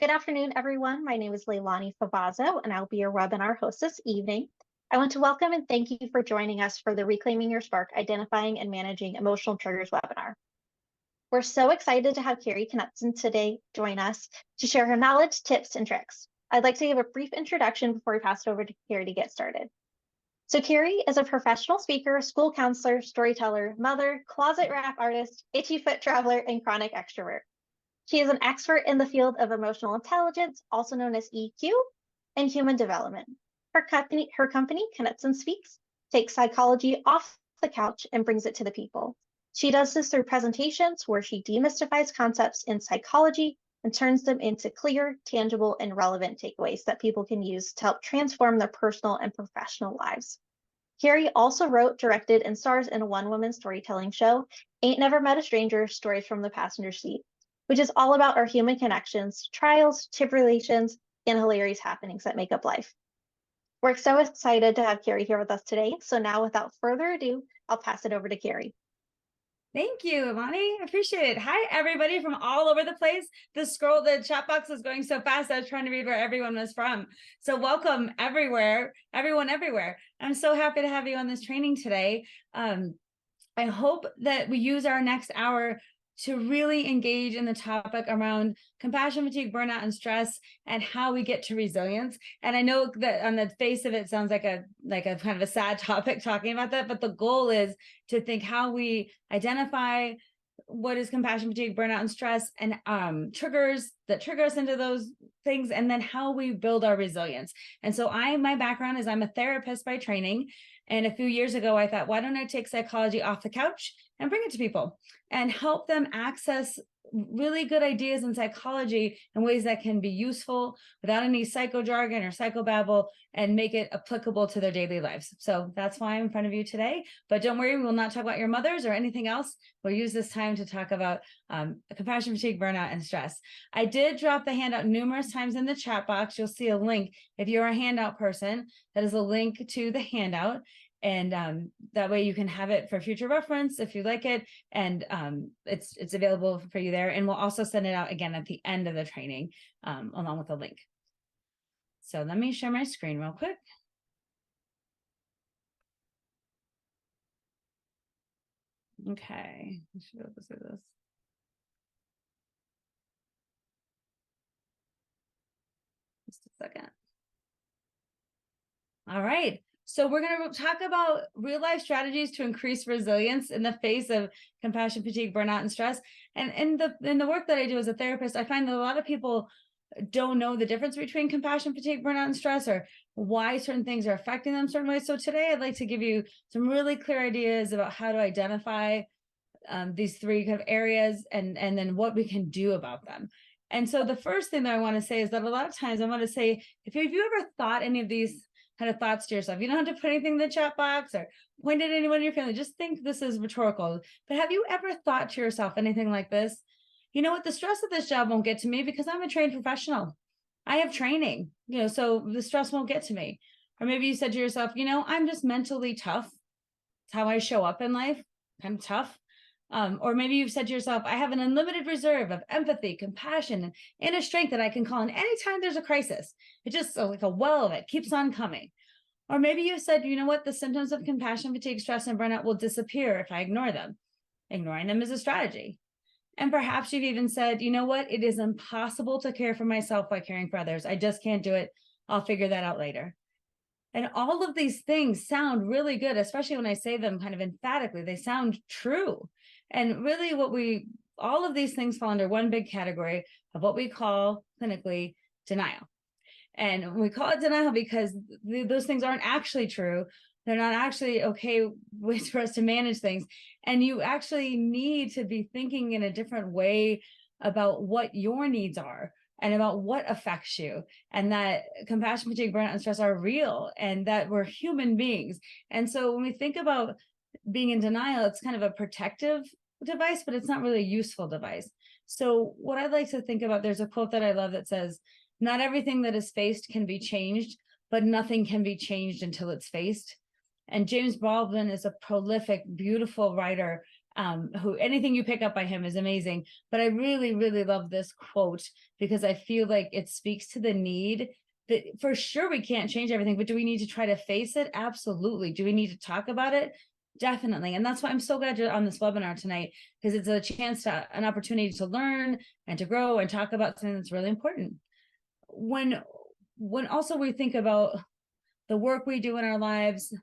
Good afternoon, everyone. My name is Leilani Favazzo, and I'll be your webinar host this evening. I want to welcome and thank you for joining us for the Reclaiming Your Spark, Identifying and Managing Emotional Triggers webinar. We're so excited to have Kari Knutson today join us to share her knowledge, tips, and tricks. I'd like to give a brief introduction before we pass it over to Kari to get started. So Kari is a professional speaker, school counselor, storyteller, mother, closet rap artist, itchy foot traveler, and chronic extrovert. She is an expert in the field of emotional intelligence, also known as EQ, and human development. Her company, Knutson Speaks, takes psychology off the couch and brings it to the people. She does this through presentations where she demystifies concepts in psychology and turns them into clear, tangible, and relevant takeaways that people can use to help transform their personal and professional lives. Kari also wrote, directed, and stars in a one-woman storytelling show, Ain't Never Met a Stranger, Stories from the Passenger Seat, which is all about our human connections, trials, tribulations, and hilarious happenings that make up life. We're so excited to have Kari here with us today. So now, without further ado, I'll pass it over to Kari. Thank you, Imani. I appreciate it. Hi, everybody from all over the place. The chat box was going so fast. I was trying to read where everyone was from. So welcome everywhere, everyone everywhere. I'm so happy to have you on this training today. I hope that we use our next hour to really engage in the topic around compassion, fatigue, burnout, and stress, and how we get to resilience. And I know that on the face of it sounds like a kind of a sad topic talking about that, but the goal is to think how we identify what is compassion, fatigue, burnout, and stress, and triggers that trigger us into those things, and then how we build our resilience. And so my background is I'm a therapist by training. And a few years ago, I thought, why don't I take psychology off the couch and bring it to people and help them access really good ideas in psychology in ways that can be useful without any psycho jargon or psychobabble, and make it applicable to their daily lives. So that's why I'm in front of you today. But don't worry, we will not talk about your mothers or anything else. We'll use this time to talk about compassion, fatigue, burnout, and stress. I did drop the handout numerous times in the chat box. You'll see a link. If you're a handout person, that is a link to the handout. And that way you can have it for future reference if you like it. And it's available for you there. And we'll also send it out again at the end of the training along with a link. So let me share my screen real quick. Okay, I should be able to see this. Just a second. All right. So we're going to talk about real life strategies to increase resilience in the face of compassion, fatigue, burnout, and stress. And in the work that I do as a therapist, I find that a lot of people don't know the difference between compassion, fatigue, burnout, and stress, or why certain things are affecting them certain ways. So today I'd like to give you some really clear ideas about how to identify these three kind of areas and then what we can do about them. And so the first thing that I want to say is that a lot of times I want to say, if you ever thought any of these kind of thoughts to yourself, you don't have to put anything in the chat box or point at anyone in your family, just think this is rhetorical. But have you ever thought to yourself anything like this? You know what, the stress of this job won't get to me because I'm a trained professional. I have training, so the stress won't get to me. Or maybe you said to yourself, I'm just mentally tough. It's how I show up in life, kind of tough. Or maybe you've said to yourself, I have an unlimited reserve of empathy, compassion, and inner strength that I can call on anytime there's a crisis. It's just like a well that keeps on coming. Or maybe you've said, you know what, the symptoms of compassion, fatigue, stress, and burnout will disappear if I ignore them. Ignoring them is a strategy. And perhaps you've even said, you know what, it is impossible to care for myself by caring for others. I just can't do it. I'll figure that out later. And all of these things sound really good, especially when I say them kind of emphatically. They sound true. And really all of these things fall under one big category of what we call clinically denial. And we call it denial because those things aren't actually true. They're not actually okay ways for us to manage things. And you actually need to be thinking in a different way about what your needs are and about what affects you, and that compassion, fatigue, burnout, and stress are real, and that we're human beings. And so when we think about being in denial, it's kind of a protective device, but it's not really a useful device. So what I'd like to think about, there's a quote that I love that says, not everything that is faced can be changed, but nothing can be changed until it's faced. And James Baldwin is a prolific, beautiful writer who anything you pick up by him is amazing. But I really, really love this quote because I feel like it speaks to the need that for sure we can't change everything, but do we need to try to face it? Absolutely. Do we need to talk about it? Definitely. And that's why I'm so glad you're on this webinar tonight, because it's a chance to an opportunity to learn and to grow and talk about something that's really important. When also we think about the work we do in our lives,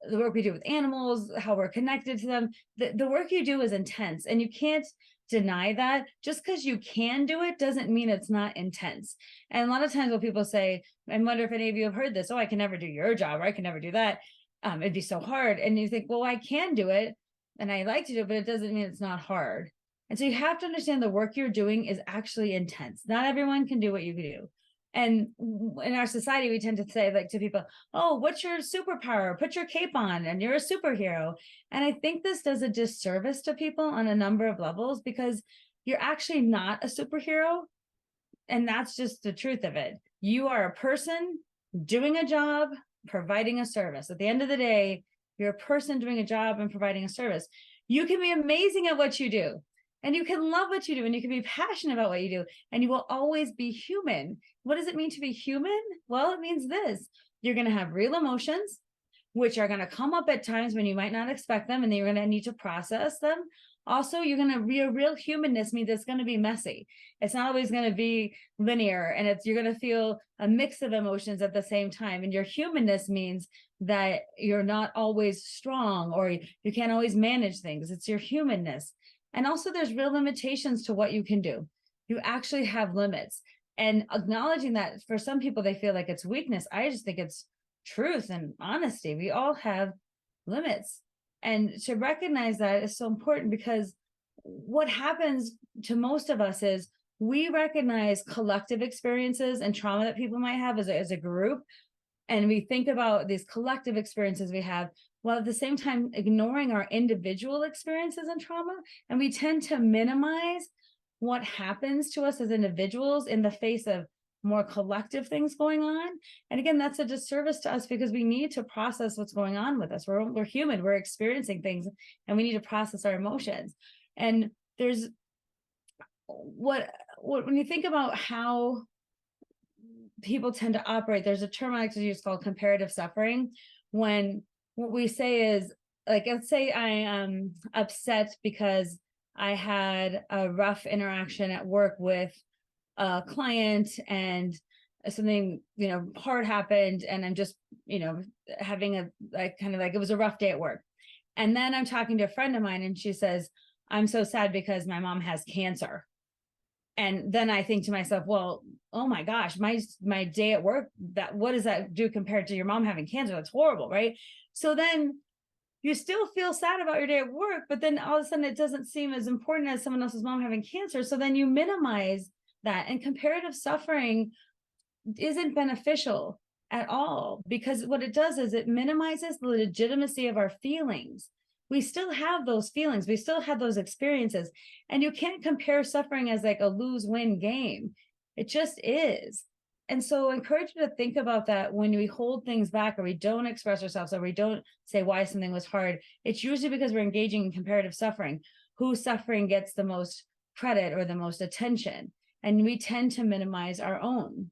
the work we do with animals, how we're connected to them, the work you do is intense, and you can't deny that. Just because you can do it doesn't mean it's not intense. And a lot of times when people say, I wonder if any of you have heard this, oh, I can never do your job, or I can never do that. It'd be so hard. And you think, well, I can do it and I like to do it, but it doesn't mean it's not hard. And so you have to understand the work you're doing is actually intense. Not everyone can do what you can do. And in our society, we tend to say, like, to people, oh, what's your superpower? Put your cape on and you're a superhero. And I think this does a disservice to people on a number of levels, because you're actually not a superhero. And that's just the truth of it. You are a person doing a job, providing a service. At the end of the day, you're a person doing a job and providing a service. You can be amazing at what you do, and you can love what you do, and you can be passionate about what you do, and you will always be human. What does it mean to be human? Well, it means this: you're going to have real emotions, which are going to come up at times when you might not expect them, and then you're going to need to process them. Also, you're going to be a real humanness means it's going to be messy. It's not always going to be linear, and you're going to feel a mix of emotions at the same time. And your humanness means that you're not always strong, or you can't always manage things. It's your humanness. And also there's real limitations to what you can do. You actually have limits, and acknowledging that, for some people, they feel like it's weakness. I just think it's truth and honesty. We all have limits. And to recognize that is so important, because what happens to most of us is we recognize collective experiences and trauma that people might have as a group. And we think about these collective experiences we have, while at the same time ignoring our individual experiences and trauma. And we tend to minimize what happens to us as individuals in the face of more collective things going on. And again, that's a disservice to us, because we need to process what's going on with us. We're human, we're experiencing things, and we need to process our emotions. And there's what when you think about how people tend to operate, there's a term I like to use called comparative suffering. When what we say is, like, let's say I am upset because I had a rough interaction at work with a client, and something, hard happened, and I'm just, having it was a rough day at work. And then I'm talking to a friend of mine, and she says, I'm so sad because my mom has cancer. And then I think to myself, well, oh my gosh, my day at work, what does that do compared to your mom having cancer? That's horrible, right? So then you still feel sad about your day at work, but then all of a sudden it doesn't seem as important as someone else's mom having cancer. So then you minimize that. And comparative suffering isn't beneficial at all, because what it does is it minimizes the legitimacy of our feelings. We still have those feelings, we still have those experiences, and you can't compare suffering as like a lose-win game. It just is. And so I encourage you to think about that when we hold things back, or we don't express ourselves, or we don't say why something was hard. It's usually because we're engaging in comparative suffering. Whose suffering gets the most credit or the most attention? And we tend to minimize our own.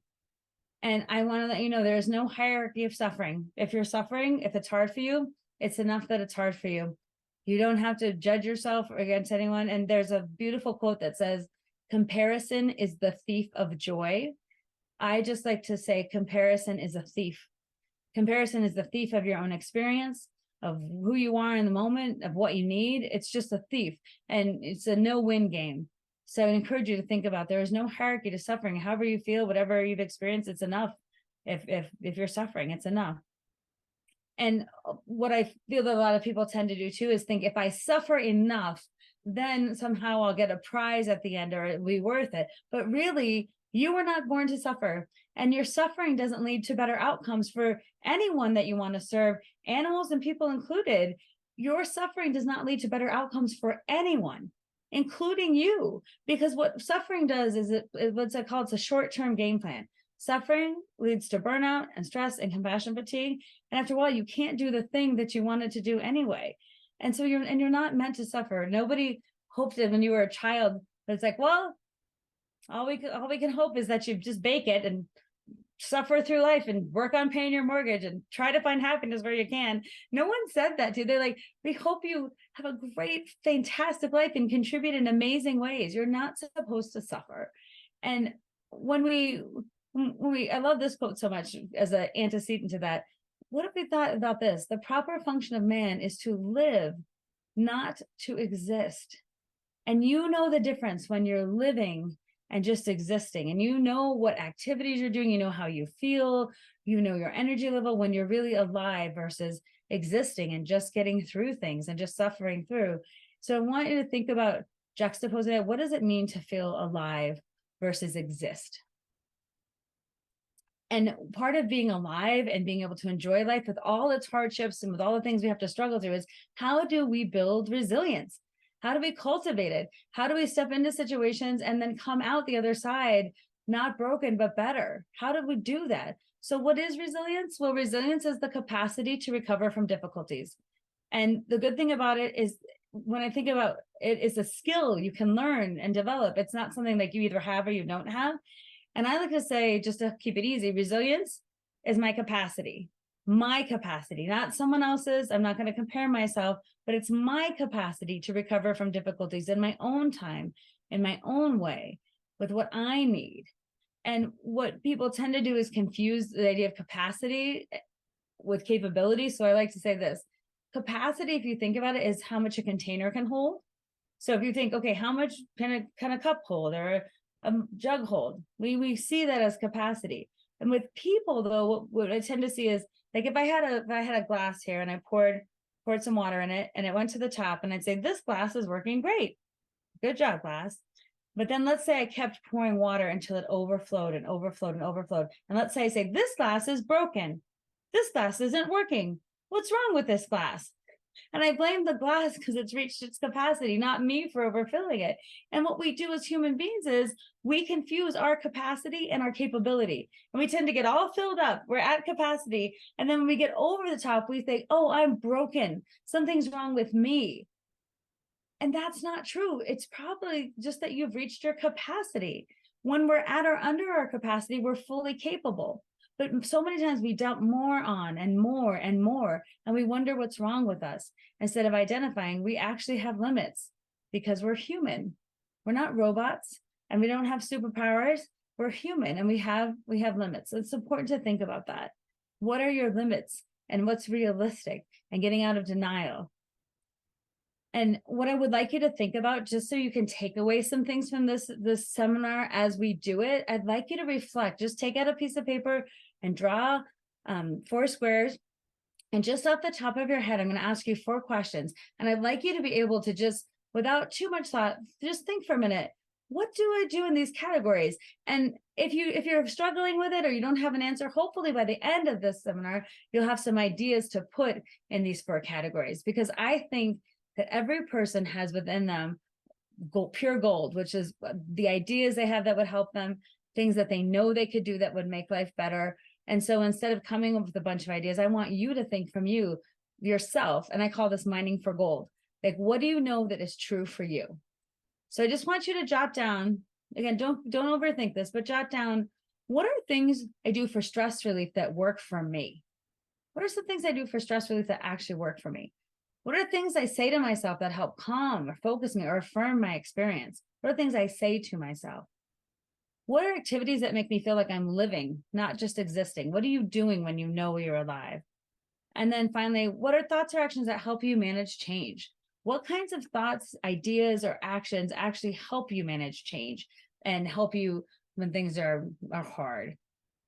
And I want to let you know, there is no hierarchy of suffering. If you're suffering, if it's hard for you, it's enough that it's hard for you. You don't have to judge yourself against anyone. And there's a beautiful quote that says, comparison is the thief of joy. I just like to say, comparison is a thief. Comparison is the thief of your own experience, of who you are in the moment, of what you need. It's just a thief, and it's a no-win game. So I encourage you to think about, there is no hierarchy to suffering. However you feel, whatever you've experienced, it's enough. If you're suffering, it's enough. And what I feel that a lot of people tend to do too is think, if I suffer enough, then somehow I'll get a prize at the end, or it'll be worth it. But really, you were not born to suffer, and your suffering doesn't lead to better outcomes for anyone that you want to serve, animals and people included. Your suffering does not lead to better outcomes for anyone, including you, because what suffering does is what's it called? It's a short-term game plan. Suffering leads to burnout and stress and compassion fatigue. And after a while, you can't do the thing that you wanted to do anyway. And so you're not meant to suffer. Nobody hoped it when you were a child, but it's like, well, all we can hope is that you just bake it and suffer through life and work on paying your mortgage and try to find happiness where you can. No one said that to you. They're like, we hope you have a great, fantastic life and contribute in amazing ways. You're not supposed to suffer. And I love this quote so much as an antecedent to that. What if we thought about this? The proper function of man is to live, not to exist. And you know the difference when you're living and just existing, and you know what activities you're doing, you know how you feel, you know your energy level when you're really alive versus existing and just getting through things and just suffering through. So I want you to think about juxtaposing it. What does it mean to feel alive versus exist? And part of being alive and being able to enjoy life with all its hardships and with all the things we have to struggle through is, how do we build resilience? How do we cultivate it? How do we step into situations and then come out the other side, not broken, but better? How do we do that? So what is resilience? Well, resilience is the capacity to recover from difficulties. And the good thing about it is, when I think about it, it's a skill you can learn and develop. It's not something like you either have or you don't have. And I like to say, just to keep it easy, resilience is my capacity, not someone else's. I'm not going to compare myself, but it's my capacity to recover from difficulties in my own time, in my own way, with what I need. And what people tend to do is confuse the idea of capacity with capability. So I like to say this: capacity, if you think about it, is how much a container can hold. So if you think, okay, how much can a cup hold or a jug hold? We see that as capacity. And with people, though, what I tend to see is, like, if I had a glass here and I poured some water in it and it went to the top, and I'd say, this glass is working great. Good job, glass. But then let's say I kept pouring water until it overflowed and overflowed and overflowed. And let's say I say, this glass is broken. This glass isn't working. What's wrong with this glass? And I blame the glass because it's reached its capacity, not me for overfilling it. And what we do as human beings is we confuse our capacity and our capability. And we tend to get all filled up. We're at capacity. And then when we get over the top, we think, oh, I'm broken. Something's wrong with me. And that's not true. It's probably just that you've reached your capacity. When we're at or under our capacity, we're fully capable. But so many times we dump more on and more and more, and we wonder what's wrong with us. Instead of identifying, we actually have limits because we're human. We're not robots, and we don't have superpowers. We're human, and we have limits. So it's important to think about that. What are your limits, and what's realistic, and getting out of denial? And what I would like you to think about, just so you can take away some things from this seminar as we do it, I'd like you to reflect. Just take out a piece of paper and draw 4 squares. And just off the top of your head, I'm going to ask you 4 questions. And I'd like you to be able to just, without too much thought, just think for a minute. What do I do in these categories? And if you're struggling with it or you don't have an answer, hopefully by the end of this seminar, you'll have some ideas to put in these 4 categories. Because I think that every person has within them pure gold, which is the ideas they have that would help them, things that they know they could do that would make life better. And so instead of coming up with a bunch of ideas, I want you to think from yourself. And I call this mining for gold. Like, what do you know that is true for you? So I just want you to jot down, again, don't overthink this, but jot down, what are things I do for stress relief that work for me? What are some things I do for stress relief that actually work for me? What are things I say to myself that help calm or focus me or affirm my experience? What are things I say to myself? What are activities that make me feel like I'm living, not just existing? What are you doing when you know you're alive? And then finally, what are thoughts or actions that help you manage change? What kinds of thoughts, ideas, or actions actually help you manage change and help you when things are hard?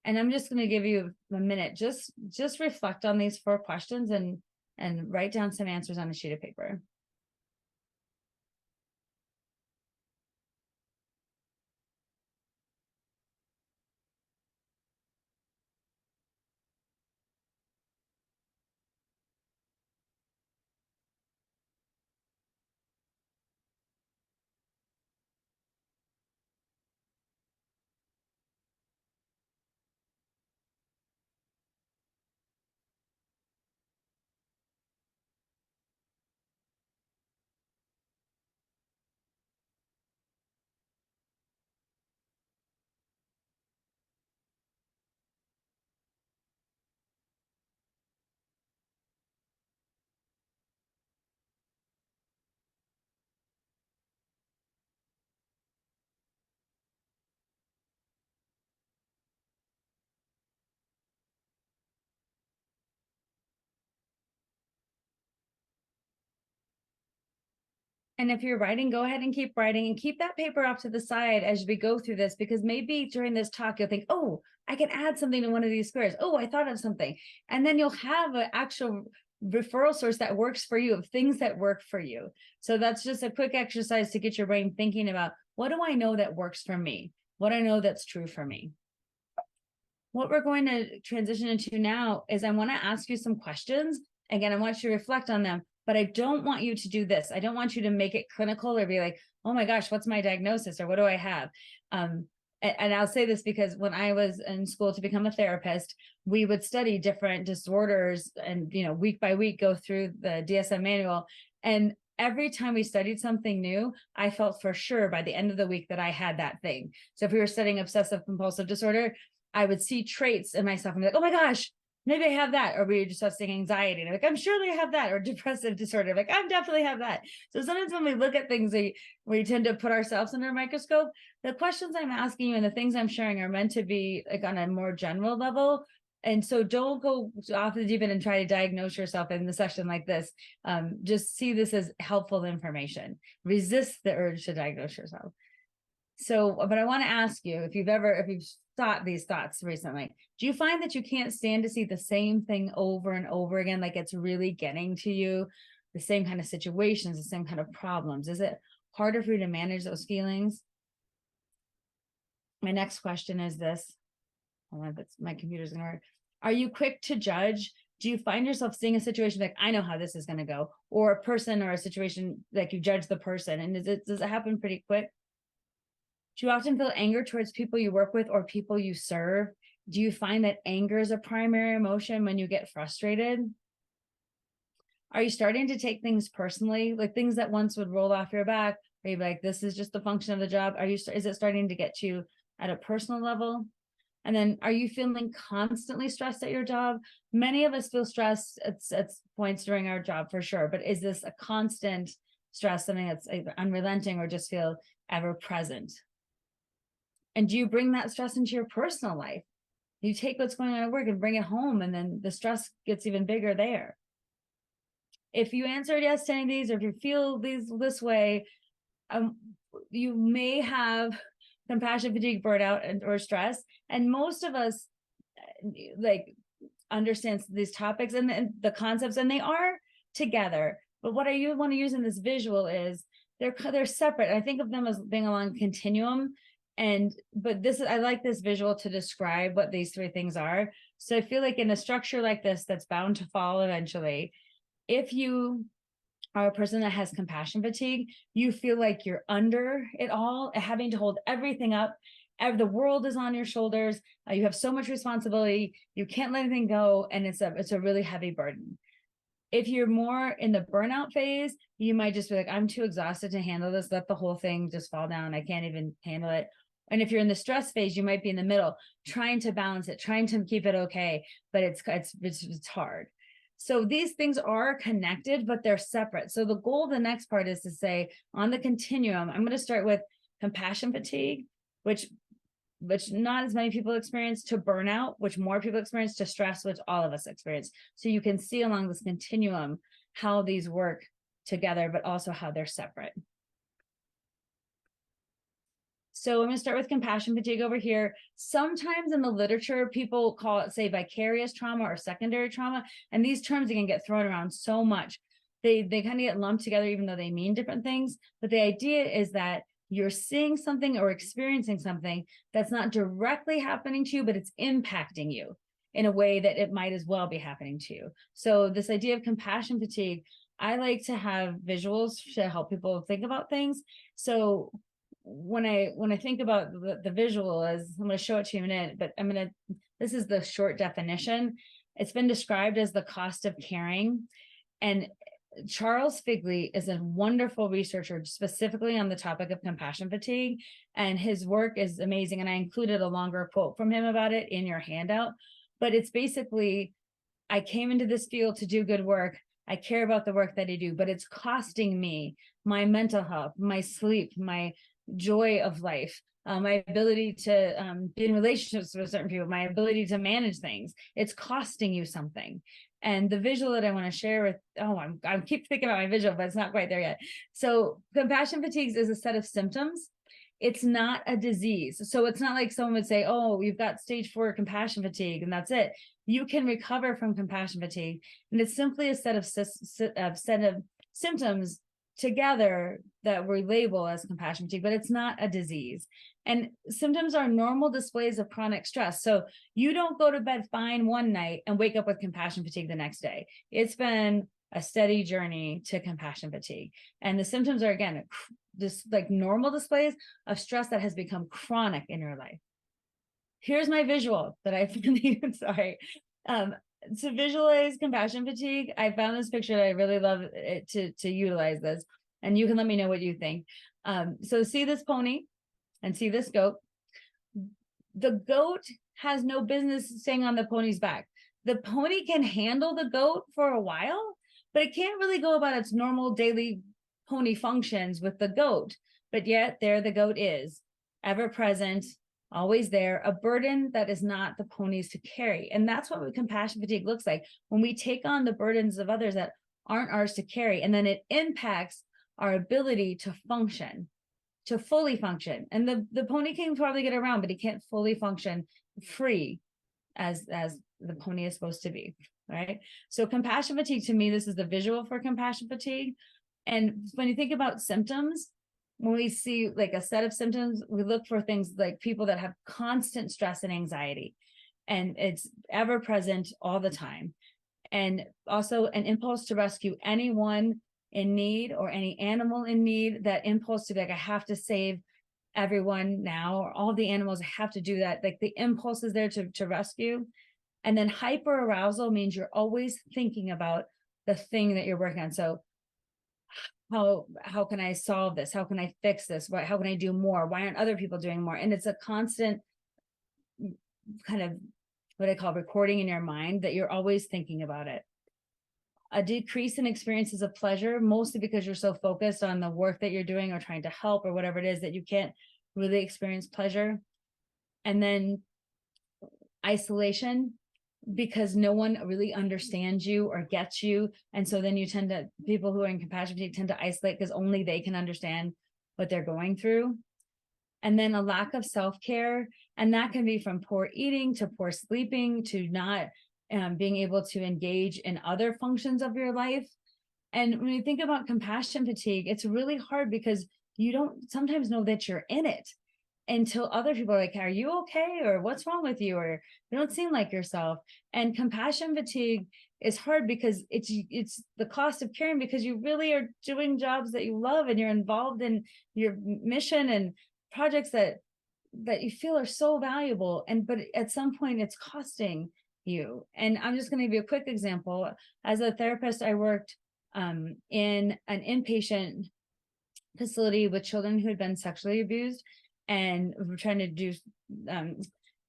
And I'm just going to give you a minute. Just reflect on these 4 questions and write down some answers on a sheet of paper. And if you're writing, go ahead and keep writing and keep that paper off to the side as we go through this, because maybe during this talk, you'll think, oh, I can add something to one of these squares. Oh, I thought of something. And then you'll have an actual referral source that works for you, of things that work for you. So that's just a quick exercise to get your brain thinking about, what do I know that works for me? What I know that's true for me. What we're going to transition into now is I want to ask you some questions. Again, I want you to reflect on them, but I don't want you to do this. I don't want you to make it clinical or be like, oh my gosh, what's my diagnosis, or what do I have? And I'll say this because when I was in school to become a therapist, we would study different disorders and, week by week go through the DSM manual. And every time we studied something new, I felt for sure by the end of the week that I had that thing. So if we were studying obsessive compulsive disorder, I would see traits in myself and be like, oh my gosh, maybe I have that. Or we were discussing anxiety, and I'm like, I'm surely have that. Or depressive disorder, I'm like, I definitely have that. So sometimes when we look at things, we tend to put ourselves under a microscope. The questions I'm asking you and the things I'm sharing are meant to be like on a more general level. And so don't go off the deep end and try to diagnose yourself in the session like this. Just see this as helpful information. Resist the urge to diagnose yourself. So, but I want to ask you, if you've thought these thoughts recently, do you find that you can't stand to see the same thing over and over again? Like it's really getting to you, the same kind of situations, the same kind of problems. Is it harder for you to manage those feelings? My next question is this. My computer's going to work. Are you quick to judge? Do you find yourself seeing a situation like, I know how this is going to go, or a person or a situation, like you judge the person? And does it happen pretty quick? Do you often feel anger towards people you work with or people you serve? Do you find that anger is a primary emotion when you get frustrated? Are you starting to take things personally, like things that once would roll off your back? Are you like, this is just the function of the job? Is it starting to get you at a personal level? And then are you feeling constantly stressed at your job? Many of us feel stressed at points during our job for sure, but is this a constant stress, something that's unrelenting, or just feel ever present? And do you bring that stress into your personal life? You take what's going on at work and bring it home, and then the stress gets even bigger there. If you answered yes to any of these, or if you feel this way, you may have compassion fatigue, burnout, or stress. And most of us understands these topics and the concepts, and they are together. But what I want to use in this visual is they're separate. I think of them as being along a continuum. But I like this visual to describe what these three things are. So I feel like in a structure like this, that's bound to fall eventually, if you are a person that has compassion fatigue, you feel like you're under it all, having to hold everything up. The world is on your shoulders. You have so much responsibility. You can't let anything go. And it's a really heavy burden. If you're more in the burnout phase, you might just be like, I'm too exhausted to handle this. Let the whole thing just fall down. I can't even handle it. And if you're in the stress phase, you might be in the middle, trying to balance it, trying to keep it okay, but it's hard. So these things are connected, but they're separate. So the goal of the next part is to say, on the continuum, I'm going to start with compassion fatigue, which not as many people experience, to burnout, which more people experience, to stress, which all of us experience. So you can see along this continuum how these work together, but also how they're separate. So I'm going to start with compassion fatigue over here. Sometimes in the literature, people call it, say, vicarious trauma or secondary trauma. And these terms can get thrown around so much. They kind of get lumped together, even though they mean different things. But the idea is that you're seeing something or experiencing something that's not directly happening to you, but it's impacting you in a way that it might as well be happening to you. So this idea of compassion fatigue, I like to have visuals to help people think about things. So when I think about the visual, as I'm going to show it to you in a minute, but this is the short definition. It's been described as the cost of caring. And Charles Figley is a wonderful researcher specifically on the topic of compassion fatigue, and his work is amazing. And I included a longer quote from him about it in your handout, but it's basically, I came into this field to do good work. I care about the work that I do, but it's costing me my mental health, my sleep, my joy of life, my ability to be in relationships with certain people, my ability to manage things. It's costing you something. And the visual that I want to share with, I keep thinking about my visual, but it's not quite there yet. So compassion fatigues is a set of symptoms. It's not a disease. So it's not like someone would say, oh, you've got stage 4 compassion fatigue, and that's it. You can recover from compassion fatigue. And it's simply a set of symptoms together that we label as compassion fatigue, but it's not a disease. And symptoms are normal displays of chronic stress. So you don't go to bed fine one night and wake up with compassion fatigue the next day. It's been a steady journey to compassion fatigue. And the symptoms are, again, just like normal displays of stress that has become chronic in your life. Here's my visual that I found, sorry. To visualize compassion fatigue, I found this picture that I really love it to utilize this, and you can let me know what you think. So see this pony and see this goat. The goat has no business staying on the pony's back. The pony can handle the goat for a while, but it can't really go about its normal daily pony functions with the goat. But yet there the goat is, ever present, always there, a burden that is not the pony's to carry. And that's what compassion fatigue looks like, when we take on the burdens of others that aren't ours to carry, and then it impacts our ability to function, to fully function. And the pony can probably get around, but he can't fully function free as the pony is supposed to be, right? So compassion fatigue, to me, this is the visual for compassion fatigue. And when you think about symptoms, when we see like a set of symptoms, we look for things like people that have constant stress and anxiety, and it's ever present all the time. And also an impulse to rescue anyone in need or any animal in need, that impulse to be like, I have to save everyone now, or all the animals, I have to do that. Like the impulse is there to rescue. And then hyper arousal means you're always thinking about the thing that you're working on. So how can I solve this? How can I fix this? How can I do more? Why aren't other people doing more? And it's a constant kind of what I call recording in your mind, that you're always thinking about it. A decrease in experiences of pleasure, mostly because you're so focused on the work that you're doing or trying to help or whatever it is, that you can't really experience pleasure. And then isolation, because no one really understands you or gets you. And so then people who are in compassion fatigue tend to isolate because only they can understand what they're going through. And then a lack of self-care. And that can be from poor eating to poor sleeping to not being able to engage in other functions of your life. And when you think about compassion fatigue, it's really hard because you don't sometimes know that you're in it until other people are like, are you okay? Or what's wrong with you? Or you don't seem like yourself. And compassion fatigue is hard because it's the cost of caring, because you really are doing jobs that you love and you're involved in your mission and projects that you feel are so valuable. But at some point it's costing you. And I'm just going to give you a quick example. As a therapist, I worked in an inpatient facility with children who had been sexually abused. And we were trying to do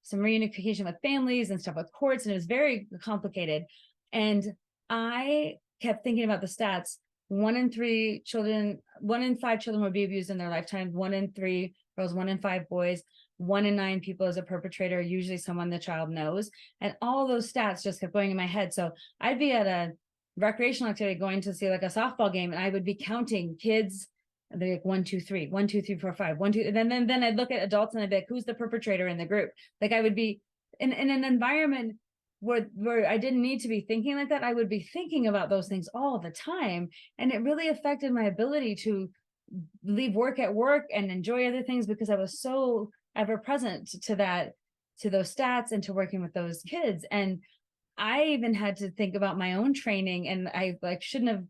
some reunification with families and stuff with courts, and it was very complicated. And I kept thinking about the stats. 1 in 5 children will be abused in their lifetime. 1 in 3 girls, 1 in 5 boys, 1 in 9 people as a perpetrator, usually someone the child knows. And all those stats just kept going in my head. So I'd be at a recreational activity going to see like a softball game, and I would be counting kids. They're like 1, 2, 3, 1, 2, 3, 4, 5, 1, 2. And then I'd look at adults and I'd be like, who's the perpetrator in the group? Like I would be in an environment where I didn't need to be thinking like that. I would be thinking about those things all the time. And it really affected my ability to leave work at work and enjoy other things, because I was so ever present to those stats and to working with those kids. And I even had to think about my own training, and I shouldn't have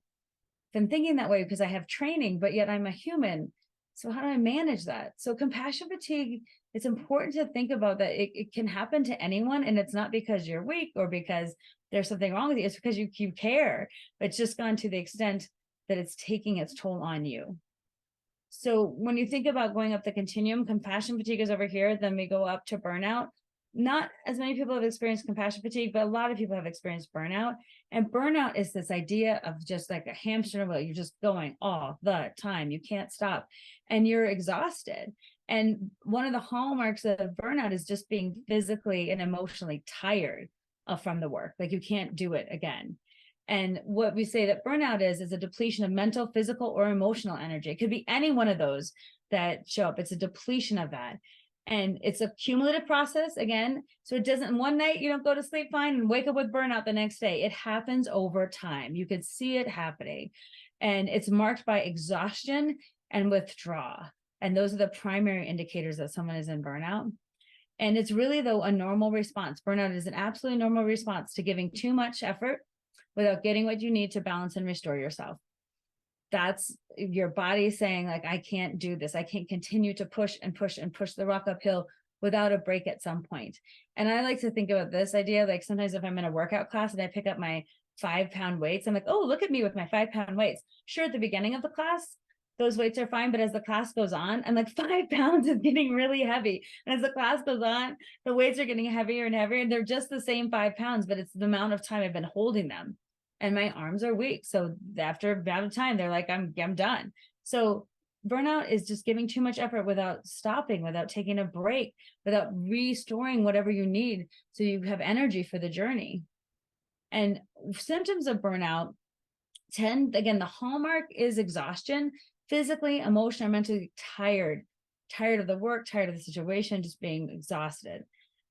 been thinking that way because I have training, but yet I'm a human. So how do I manage that? So compassion fatigue, it's important to think about that it can happen to anyone. And it's not because you're weak or because there's something wrong with you. It's because you care. It's just gone to the extent that it's taking its toll on you. So when you think about going up the continuum, compassion fatigue is over here, then we go up to burnout. not as many people have experienced compassion fatigue, but a lot of people have experienced burnout. And burnout is this idea of just like a hamster wheel. You're just going all the time. You can't stop and you're exhausted. And one of the hallmarks of burnout is just being physically and emotionally tired from the work. Like you can't do it again. And what we say that burnout is a depletion of mental, physical, or emotional energy. It could be any one of those that show up. It's a depletion of that. And it's a cumulative process again. So it doesn't, one night you don't go to sleep fine and wake up with burnout the next day. It happens over time. You could see it happening. And it's marked by exhaustion and withdrawal. And those are the primary indicators that someone is in burnout. And it's really, though, a normal response. Burnout is an absolutely normal response to giving too much effort without getting what you need to balance and restore yourself. That's your body saying, like, I can't do this. I can't continue to push and push and push the rock uphill without a break at some point. And I like to think about this idea, like sometimes if I'm in a workout class and I pick up my 5-pound weights, I'm like, oh, look at me with my 5-pound weights. Sure, at the beginning of the class, those weights are fine. But as the class goes on, I'm like, 5 pounds is getting really heavy. And as the class goes on, the weights are getting heavier and heavier. And they're just the same 5 pounds, but it's the amount of time I've been holding them. And my arms are weak. So after about a time, they're like, I'm done. So burnout is just giving too much effort without stopping, without taking a break, without restoring whatever you need so you have energy for the journey. And symptoms of burnout tend, again, the hallmark is exhaustion, physically, emotionally, or mentally tired of the work, tired of the situation, just being exhausted,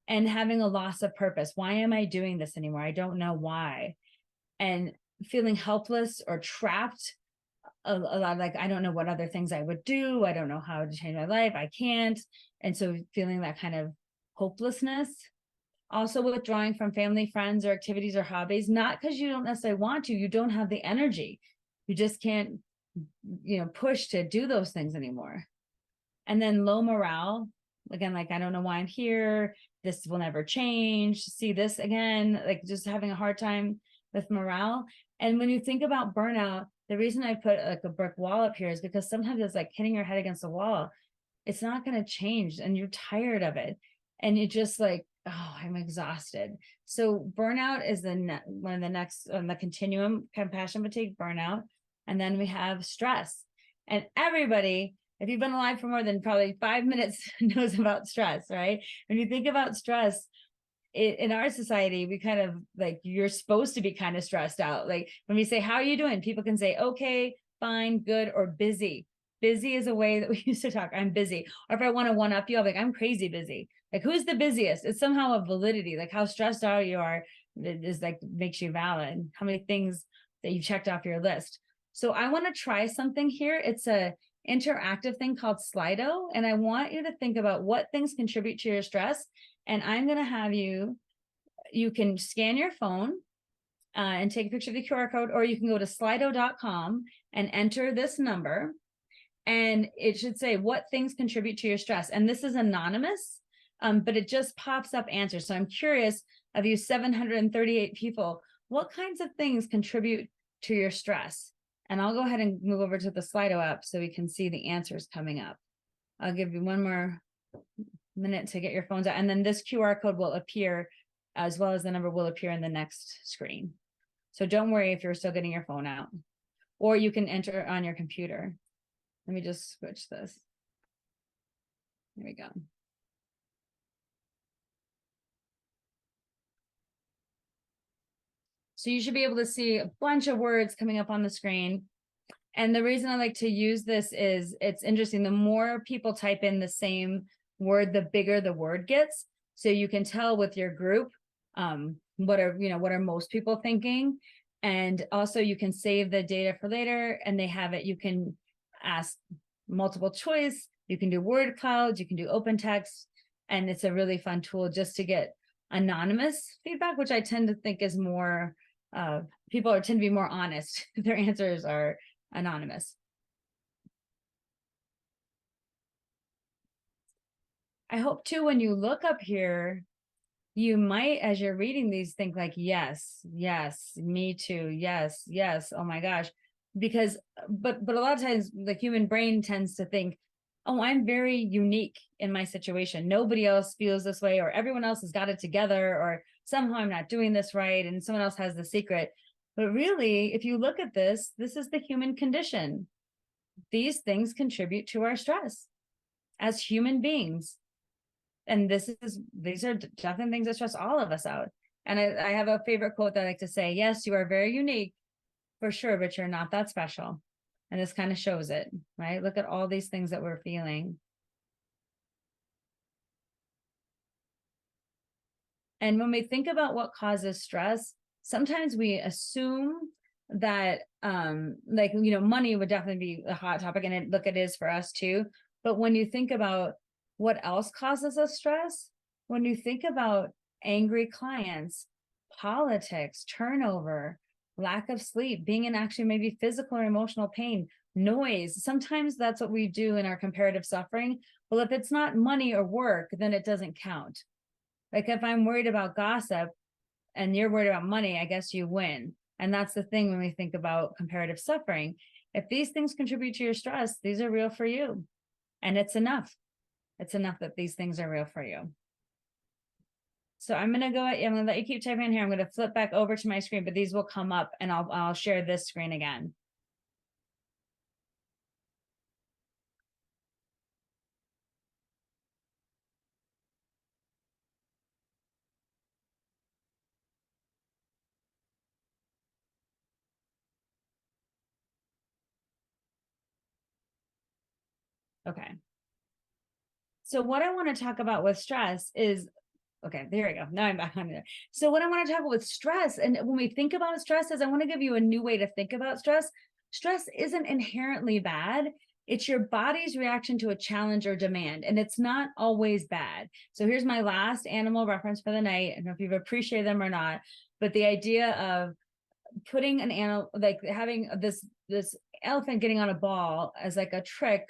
and having a loss of purpose. Why am I doing this anymore? I don't know why. And feeling helpless or trapped, a lot, like, I don't know what other things I would do. I don't know how to change my life. I can't. And so feeling that kind of hopelessness. Also withdrawing from family, friends, or activities or hobbies, not because you don't necessarily want to, you don't have the energy. You just can't, push to do those things anymore. And then low morale, again, like, I don't know why I'm here. This will never change. See this again, like just having a hard time with morale. And when you think about burnout, the reason I put like a brick wall up here is because sometimes it's like hitting your head against the wall. It's not going to change and you're tired of it. And you're just like, oh, I'm exhausted. So burnout is one of the next on the continuum: compassion fatigue, burnout. And then we have stress. And everybody, if you've been alive for more than probably 5 minutes, knows about stress, right? When you think about stress, in our society, we kind of like, you're supposed to be kind of stressed out. Like when we say, how are you doing? People can say, okay, fine, good, or busy. Busy is a way that we used to talk. I'm busy. Or if I want to one up you, I'm like, I'm crazy busy. Like, who's the busiest? It's somehow a validity. Like how stressed out you are is like makes you valid. How many things that you checked off your list. So I want to try something here. It's a interactive thing called Slido. And I want you to think about what things contribute to your stress. And I'm going to have you can scan your phone and take a picture of the QR code, or you can go to slido.com and enter this number. And it should say what things contribute to your stress. And this is anonymous, but it just pops up answers. So I'm curious, of you 738 people, what kinds of things contribute to your stress? And I'll go ahead and move over to the Slido app so we can see the answers coming up. I'll give you one more minute to get your phones out. And then this QR code will appear, as well as the number will appear in the next screen. So don't worry if you're still getting your phone out, or you can enter on your computer. Let me just switch this. There we go. So you should be able to see a bunch of words coming up on the screen. And the reason I like to use this is it's interesting. The more people type in the same word, the bigger the word gets. So you can tell with your group, what are most people thinking. And also you can save the data for later and they have it. You can ask multiple choice. You can do word clouds. You can do open text. And it's a really fun tool just to get anonymous feedback, which I tend to think is more, people tend to be more honest. Their answers are anonymous. I hope too, when you look up here, you might, as you're reading these, think like, yes, me too. Yes. Oh my gosh. Because, but a lot of times the human brain tends to think oh, I'm very unique in my situation. Nobody else feels this way, or everyone else has got it together, or somehow I'm not doing this right, and someone else has the secret. But really, if you look at this, this is the human condition. These things contribute to our stress as human beings. And these are definitely things that stress all of us out. And I have a favorite quote that I like to say, yes, you are very unique for sure, but you're not that special. And this kind of shows it, right? Look at all these things that we're feeling. And when we think about what causes stress, sometimes we assume that like, you know, money would definitely be a hot topic, and it is for us too. But when you think about what else causes us stress, when you think about angry clients, politics, turnover, lack of sleep, being in actually maybe physical or emotional pain, noise, sometimes that's what we do in our comparative suffering. Well, if it's not money or work, then it doesn't count. Like if I'm worried about gossip and you're worried about money, I guess you win. And that's the thing when we think about comparative suffering. If these things contribute to your stress, these are real for you. And it's enough. It's enough that these things are real for you. So I'm going to let you keep typing in here. I'm going to flip back over to my screen, but these will come up, and I'll share this screen again. Okay. So what I want to talk about with stress is, okay, there we go. Now I'm back on there. So what I want to talk about with stress, and when we think about stress, is I want to give you a new way to think about stress. Stress isn't inherently bad. It's your body's reaction to a challenge or demand, and it's not always bad. So here's my last animal reference for the night. I don't know if you've appreciated them or not, but the idea of putting an animal, like having this elephant getting on a ball as like a trick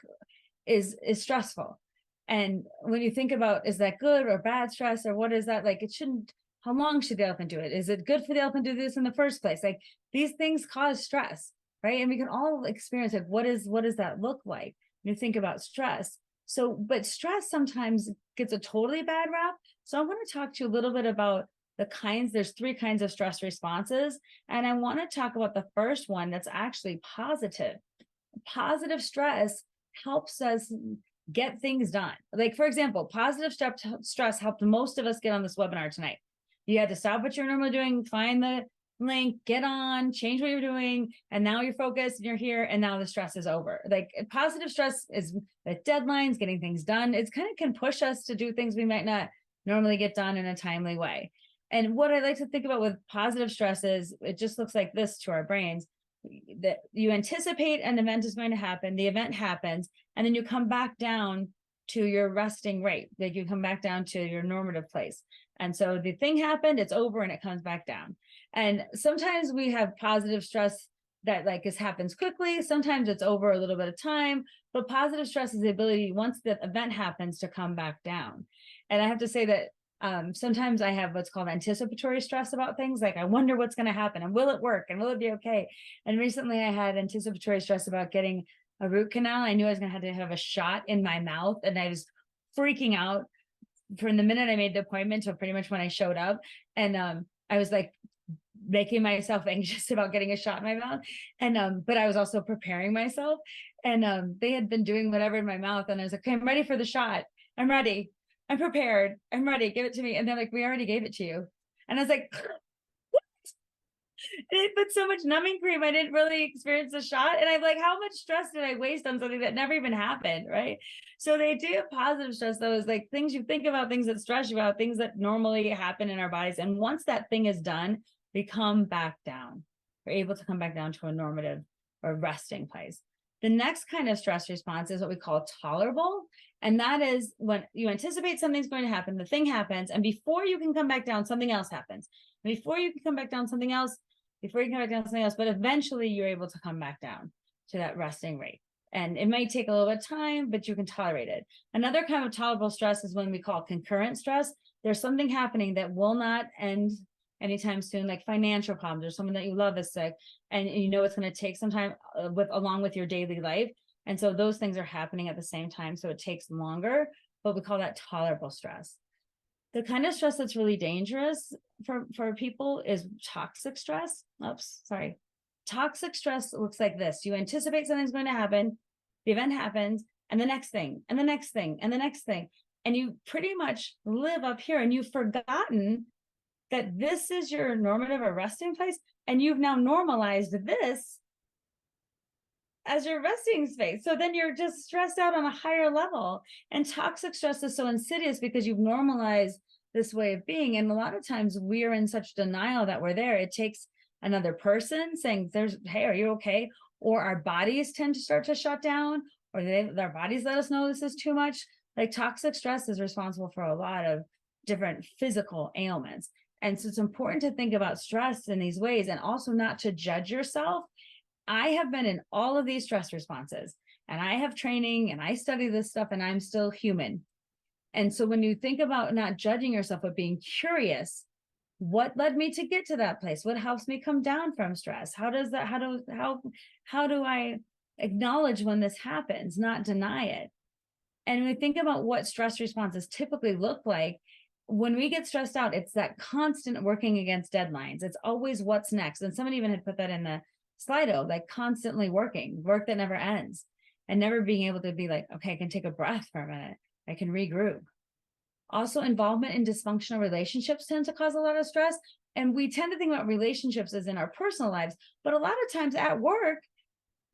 is stressful. And when you think about, is that good or bad stress, or what is that? Like, it shouldn't, how long should the elephant do it? Is it good for the elephant to do this in the first place? Like, these things cause stress, right? And we can all experience it. What does that look like when you think about stress? So, but stress sometimes gets a totally bad rap. So I want to talk to you a little bit about there's 3 kinds of stress responses. And I want to talk about the first one that's actually positive. Positive stress helps us get things done. Like, for example, positive stress helped most of us get on this webinar tonight. You had to stop what you're normally doing, find the link, get on, change what you're doing, and now you're focused and you're here, and now the stress is over. Like, positive stress is the deadlines, getting things done. It's kind of can push us to do things we might not normally get done in a timely way. And what I like to think about with positive stress is it just looks like this to our brains. That you anticipate an event is going to happen, the event happens, and then you come back down to your resting rate. Like, you come back down to your normative place. And so the thing happened, it's over, and it comes back down. And sometimes we have positive stress that happens quickly. Sometimes it's over a little bit of time, but positive stress is the ability, once the event happens, to come back down. And I have to say that sometimes I have what's called anticipatory stress about things. Like, I wonder what's going to happen, and will it work, and will it be okay? And recently I had anticipatory stress about getting a root canal. I knew I was going to have a shot in my mouth, and I was freaking out from the minute I made the appointment to pretty much when I showed up. And I was like making myself anxious about getting a shot in my mouth. And but I was also preparing myself. And they had been doing whatever in my mouth, and I was like, okay, I'm ready for the shot. I'm ready. I'm prepared. I'm ready. Give it to me. And they're like, we already gave it to you. And I was like, what? They put so much numbing cream. I didn't really experience the shot. And I'm like, how much stress did I waste on something that never even happened? Right. So the idea of positive stress, though, is like things you think about, things that stress you out, things that normally happen in our bodies. And once that thing is done, we come back down. We're able to come back down to a normative or resting place. The next kind of stress response is what we call tolerable. And that is when you anticipate something's going to happen, the thing happens, and before you can come back down, something else happens. Before you can come back down, something else, before you can come back down, something else, but eventually you're able to come back down to that resting rate. And it might take a little bit of time, but you can tolerate it. Another kind of tolerable stress is when we call concurrent stress. There's something happening that will not end anytime soon, like financial problems, or someone that you love is sick, and you know it's going to take some time along with your daily life. And so those things are happening at the same time. So it takes longer, but we call that tolerable stress. The kind of stress that's really dangerous for people is toxic stress. Oops, sorry. Toxic stress looks like this. You anticipate something's going to happen, the event happens, and the next thing, and the next thing, and the next thing. And you pretty much live up here, and you've forgotten that this is your normative or resting place, and you've now normalized this as your resting space. So then you're just stressed out on a higher level. And toxic stress is so insidious because you've normalized this way of being. And a lot of times we're in such denial that we're there. It takes another person saying, hey, are you okay? Or our bodies tend to start to shut down, or their bodies let us know this is too much. Like toxic stress is responsible for a lot of different physical ailments. And so it's important to think about stress in these ways, and also not to judge yourself. I have been in all of these stress responses, and I have training, and I study this stuff, and I'm still human. And so when you think about not judging yourself, but being curious, what led me to get to that place? What helps me come down from stress? How do I acknowledge when this happens, not deny it? And we think about what stress responses typically look like. When we get stressed out, it's that constant working against deadlines. It's always what's next. And someone even had put that in the Slido, like constantly working, work that never ends, and never being able to be like, okay, I can take a breath for a minute. I can regroup. Also, involvement in dysfunctional relationships tend to cause a lot of stress. And we tend to think about relationships as in our personal lives, but a lot of times at work,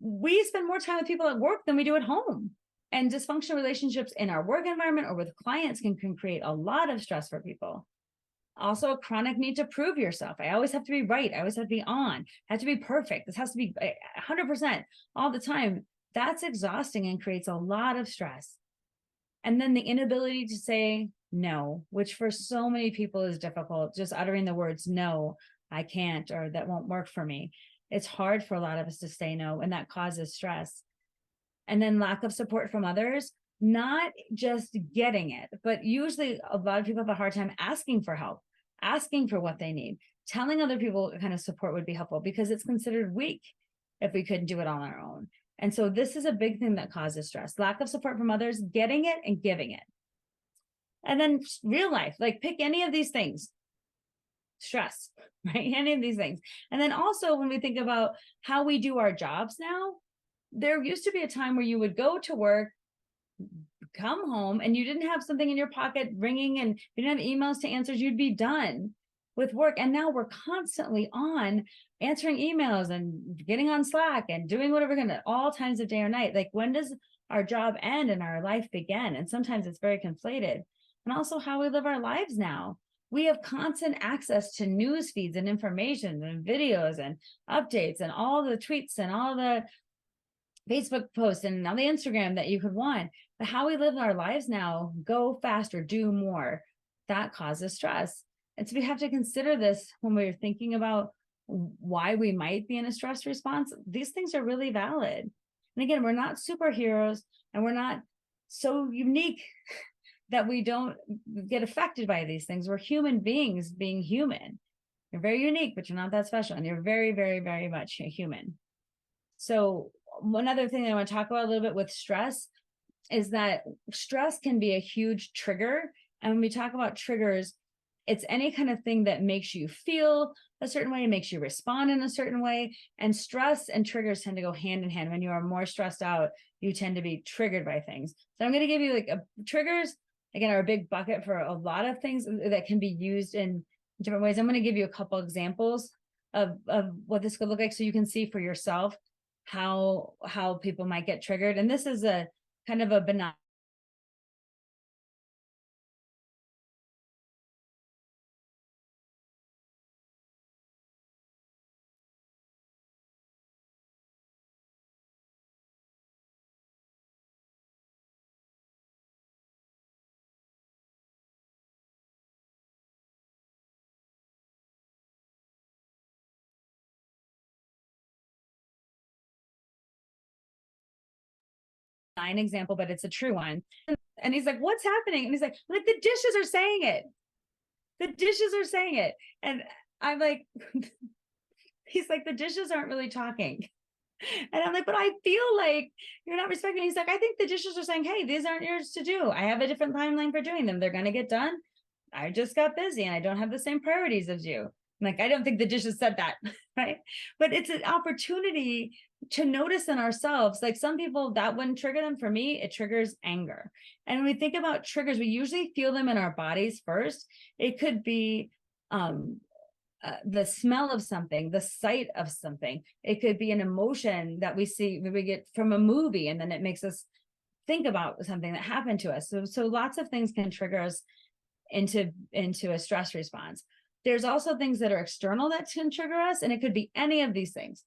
we spend more time with people at work than we do at home. And dysfunctional relationships in our work environment or with clients can create a lot of stress for people. Also, a chronic need to prove yourself. I always have to be right. I always have to be on. I have to be perfect. This has to be 100% all the time. That's exhausting and creates a lot of stress. And then the inability to say no, which for so many people is difficult. Just uttering the words, no, I can't, or that won't work for me. It's hard for a lot of us to say no, and that causes stress. And then lack of support from others, not just getting it, but usually a lot of people have a hard time asking for help, asking for what they need. Telling other people what kind of support would be helpful, because it's considered weak if we couldn't do it on our own. And so this is a big thing that causes stress: lack of support from others, getting it and giving it. And then real life, like pick any of these things. Stress, right? Any of these things. And then also when we think about how we do our jobs now, there used to be a time where you would go to work, come home, and you didn't have something in your pocket ringing, and you didn't have emails to answer, you'd be done with work. And now we're constantly on answering emails and getting on Slack and doing whatever we're gonna, all times of day or night. Like, when does our job end and our life begin? And sometimes it's very conflated. And also how we live our lives now. We have constant access to news feeds and information and videos and updates and all the tweets and all the Facebook posts and now the Instagram that you could want. But how we live our lives now, go faster, do more, that causes stress. And so we have to consider this when we're thinking about why we might be in a stress response. These things are really valid. And again, we're not superheroes, and we're not so unique that we don't get affected by these things. We're human beings being human. You're very unique, but you're not that special. And you're very, very, very much a human. So one other thing that I want to talk about a little bit with stress is that stress can be a huge trigger. And when we talk about triggers, it's any kind of thing that makes you feel a certain way, makes you respond in a certain way. And stress and triggers tend to go hand in hand. When you are more stressed out, you tend to be triggered by things. So I'm going to give you like triggers, again, are a big bucket for a lot of things that can be used in different ways. I'm going to give you a couple examples of what this could look like, so you can see for yourself how people might get triggered. And this is a kind of a benign example, but it's a true one. And he's like, what's happening? And he's like, the dishes are saying it. The dishes are saying it. And I'm like, he's like, the dishes aren't really talking. And I'm like, but I feel like you're not respecting me. He's like, I think the dishes are saying, hey, these aren't yours to do. I have a different timeline for doing them. They're going to get done. I just got busy and I don't have the same priorities as you. I'm like, I don't think the dishes said that, right? But it's an opportunity to notice in ourselves. Like some people, that wouldn't trigger them. For me, it triggers anger. And when we think about triggers, we usually feel them in our bodies first. It could be the smell of something, the sight of something. It could be an emotion that we see, we get from a movie, and then it makes us think about something that happened to us. So lots of things can trigger us into a stress response. There's also things that are external that can trigger us, and it could be any of these things.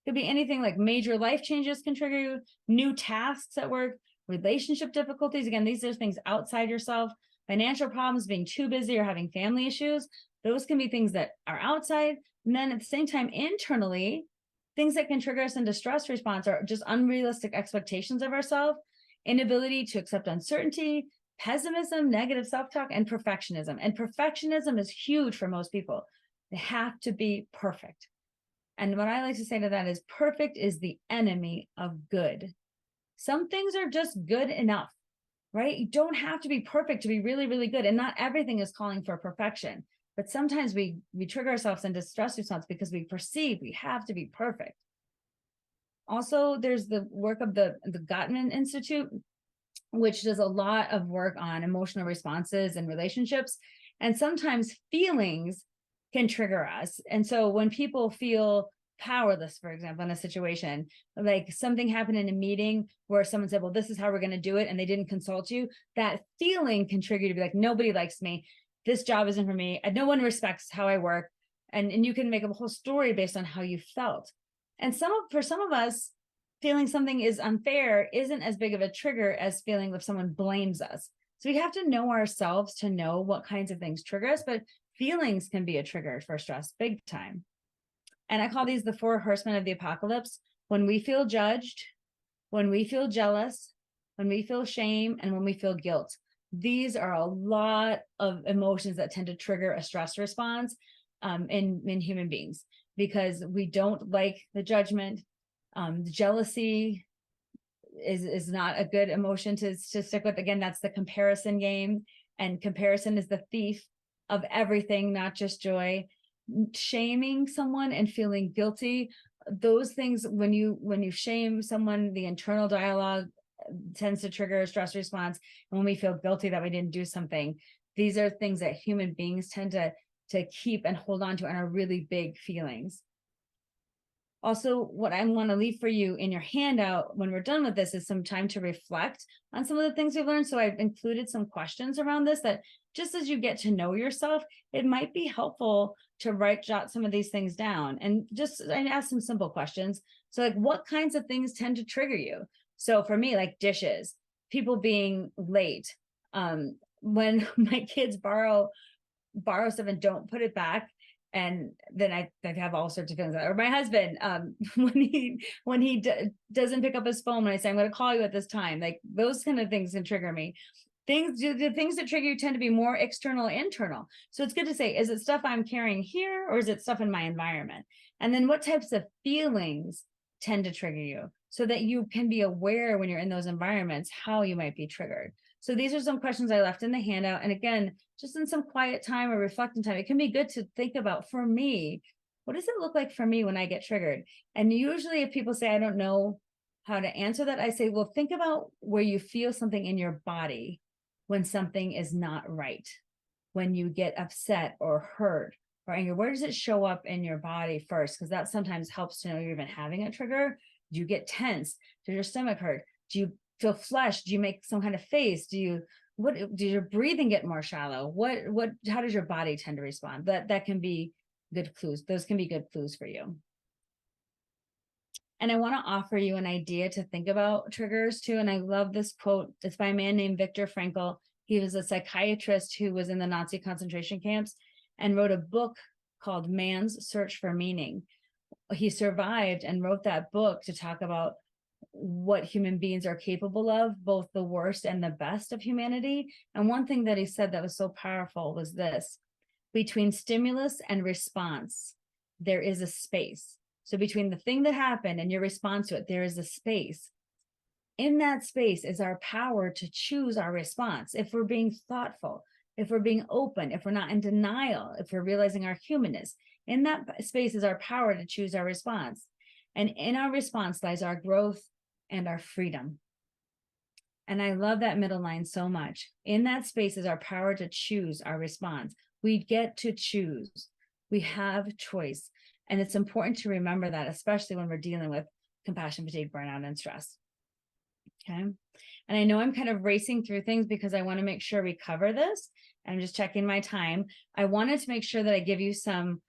It could be anything like major life changes can trigger you, new tasks at work, relationship difficulties. Again, these are things outside yourself, financial problems, being too busy, or having family issues. Those can be things that are outside. And then at the same time, internally, things that can trigger us into stress response are just unrealistic expectations of ourselves, inability to accept uncertainty, pessimism, negative self-talk, and perfectionism. And perfectionism is huge for most people. They have to be perfect. And what I like to say to that is perfect is the enemy of good. Some things are just good enough, right? You don't have to be perfect to be really, really good. And not everything is calling for perfection. But sometimes we trigger ourselves into stress response because we perceive we have to be perfect. Also, there's the work of the Gottman Institute, which does a lot of work on emotional responses and relationships. And sometimes feelings can trigger us. And so when people feel powerless, for example, in a situation, like something happened in a meeting where someone said, well, this is how we're going to do it, and they didn't consult you, that feeling can trigger you to be like, nobody likes me. This job isn't for me. And no one respects how I work. And you can make a whole story based on how you felt. And for some of us, feeling something is unfair isn't as big of a trigger as feeling if someone blames us. So we have to know ourselves to know what kinds of things trigger us, but feelings can be a trigger for stress big time. And I call these the 4 horsemen of the apocalypse. When we feel judged, when we feel jealous, when we feel shame, and when we feel guilt. These are a lot of emotions that tend to trigger a stress response in human beings, because we don't like the judgment. Jealousy is not a good emotion to stick with. Again, that's the comparison game, and comparison is the thief of everything, not just joy. Shaming someone and feeling guilty, those things, when you shame someone, the internal dialogue tends to trigger a stress response. And when we feel guilty that we didn't do something, these are things that human beings tend to keep and hold on to and are really big feelings. Also, what I want to leave for you in your handout when we're done with this is some time to reflect on some of the things we've learned. So I've included some questions around this that just as you get to know yourself, it might be helpful to jot some of these things down and ask some simple questions. So like, what kinds of things tend to trigger you? So for me, like dishes, people being late, when my kids borrow stuff and don't put it back, and then I have all sorts of feelings. Or my husband, when he doesn't pick up his phone when I say I'm going to call you at this time, like those kind of things can trigger me. The things that trigger you tend to be more external or internal. So it's good to say, is it stuff I'm carrying here, or is it stuff in my environment? And then what types of feelings tend to trigger you, so that you can be aware when you're in those environments how you might be triggered. So these are some questions I left in the handout. And again, just in some quiet time or reflecting time, it can be good to think about, for me, what does it look like for me when I get triggered? And usually if people say, I don't know how to answer that, I say, well, think about where you feel something in your body when something is not right, when you get upset or hurt or angry. Where does it show up in your body first? Because that sometimes helps to know you're even having a trigger. Do you get tense? Does your stomach hurt? Do you feel flushed? Do you make some kind of face? Do your breathing get more shallow? How does your body tend to respond? That can be good clues. Those can be good clues for you. And I want to offer you an idea to think about triggers too. And I love this quote. It's by a man named Viktor Frankl. He was a psychiatrist who was in the Nazi concentration camps and wrote a book called Man's Search for Meaning. He survived and wrote that book to talk about what human beings are capable of, both the worst and the best of humanity. And one thing that he said that was so powerful was this: between stimulus and response, there is a space. So between the thing that happened and your response to it, there is a space. In that space is our power to choose our response. If we're being thoughtful, if we're being open, if we're not in denial, if we're realizing our humanness, in that space is our power to choose our response. And in our response lies our growth and our freedom. And I love that middle line so much. In that space is our power to choose our response. We get to choose. We have choice. And it's important to remember that, especially when we're dealing with compassion, fatigue, burnout, and stress. Okay. And I know I'm kind of racing through things because I want to make sure we cover this. I'm just checking my time. I wanted to make sure that I give you some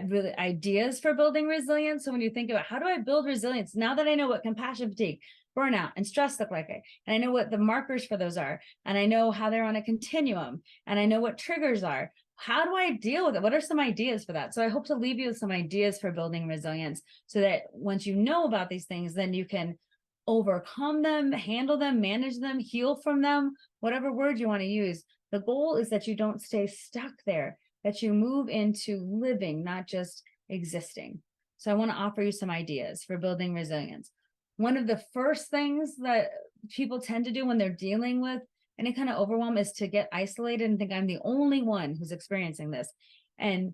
really ideas for building resilience. So when you think about how do I build resilience, now that I know what compassion, fatigue, burnout, and stress look like, and I know what the markers for those are, and I know how they're on a continuum, and I know what triggers are, how do I deal with it? What are some ideas for that? So I hope to leave you with some ideas for building resilience so that once you know about these things, then you can overcome them, handle them, manage them, heal from them, whatever word you want to use. The goal is that you don't stay stuck there, that you move into living, not just existing. So I want to offer you some ideas for building resilience. One of the first things that people tend to do when they're dealing with any kind of overwhelm is to get isolated and think I'm the only one who's experiencing this. And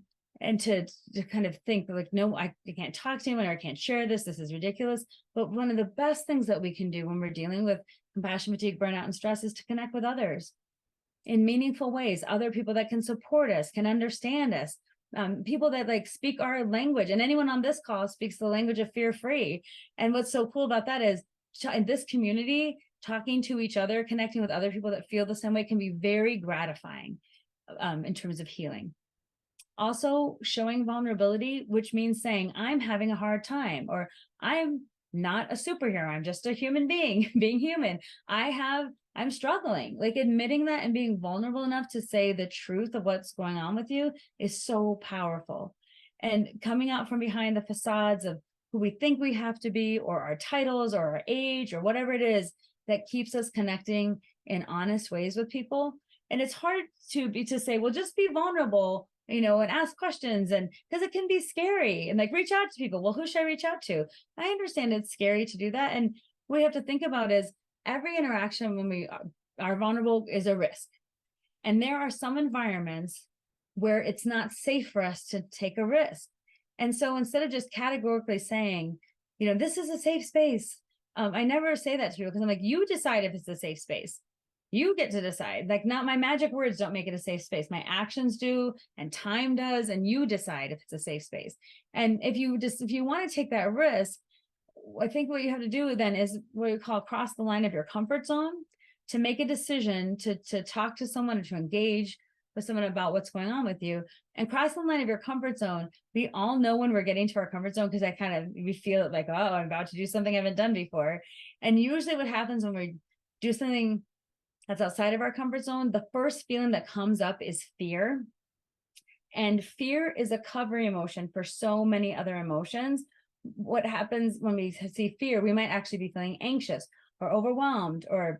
to kind of think like, no, I can't talk to anyone, or I can't share this. This is ridiculous. But one of the best things that we can do when we're dealing with compassion, fatigue, burnout, and stress is to connect with others in meaningful ways, other people that can support us, can understand us, people that like speak our language. And anyone on this call speaks the language of fear-free. And what's so cool about that is in this community, talking to each other, connecting with other people that feel the same way can be very gratifying in terms of healing. Also, showing vulnerability, which means saying, I'm having a hard time, or I'm not a superhero, I'm just a human being, being human. I'm struggling. Like admitting that and being vulnerable enough to say the truth of what's going on with you is so powerful. And coming out from behind the facades of who we think we have to be, or our titles, or our age, or whatever it is that keeps us connecting in honest ways with people. And it's hard to say, well, just be vulnerable, and ask questions, and because it can be scary, and like reach out to people. Well, who should I reach out to? I understand it's scary to do that. And what we have to think about is every interaction when we are vulnerable is a risk. And there are some environments where it's not safe for us to take a risk. And so instead of just categorically saying, this is a safe space, I never say that to people because I'm like, you decide if it's a safe space. You get to decide. Like, not my magic words don't make it a safe space. My actions do, and time does, and you decide if it's a safe space. And if you want to take that risk, I think what you have to do then is what you call cross the line of your comfort zone, to make a decision to talk to someone or to engage with someone about what's going on with you, and cross the line of your comfort zone. We all know when we're getting to our comfort zone because we feel it like, oh, I'm about to do something I haven't done before. And usually what happens when we do something that's outside of our comfort zone, the first feeling that comes up is fear. And fear is a cover emotion for so many other emotions. What happens when we see fear, we might actually be feeling anxious or overwhelmed or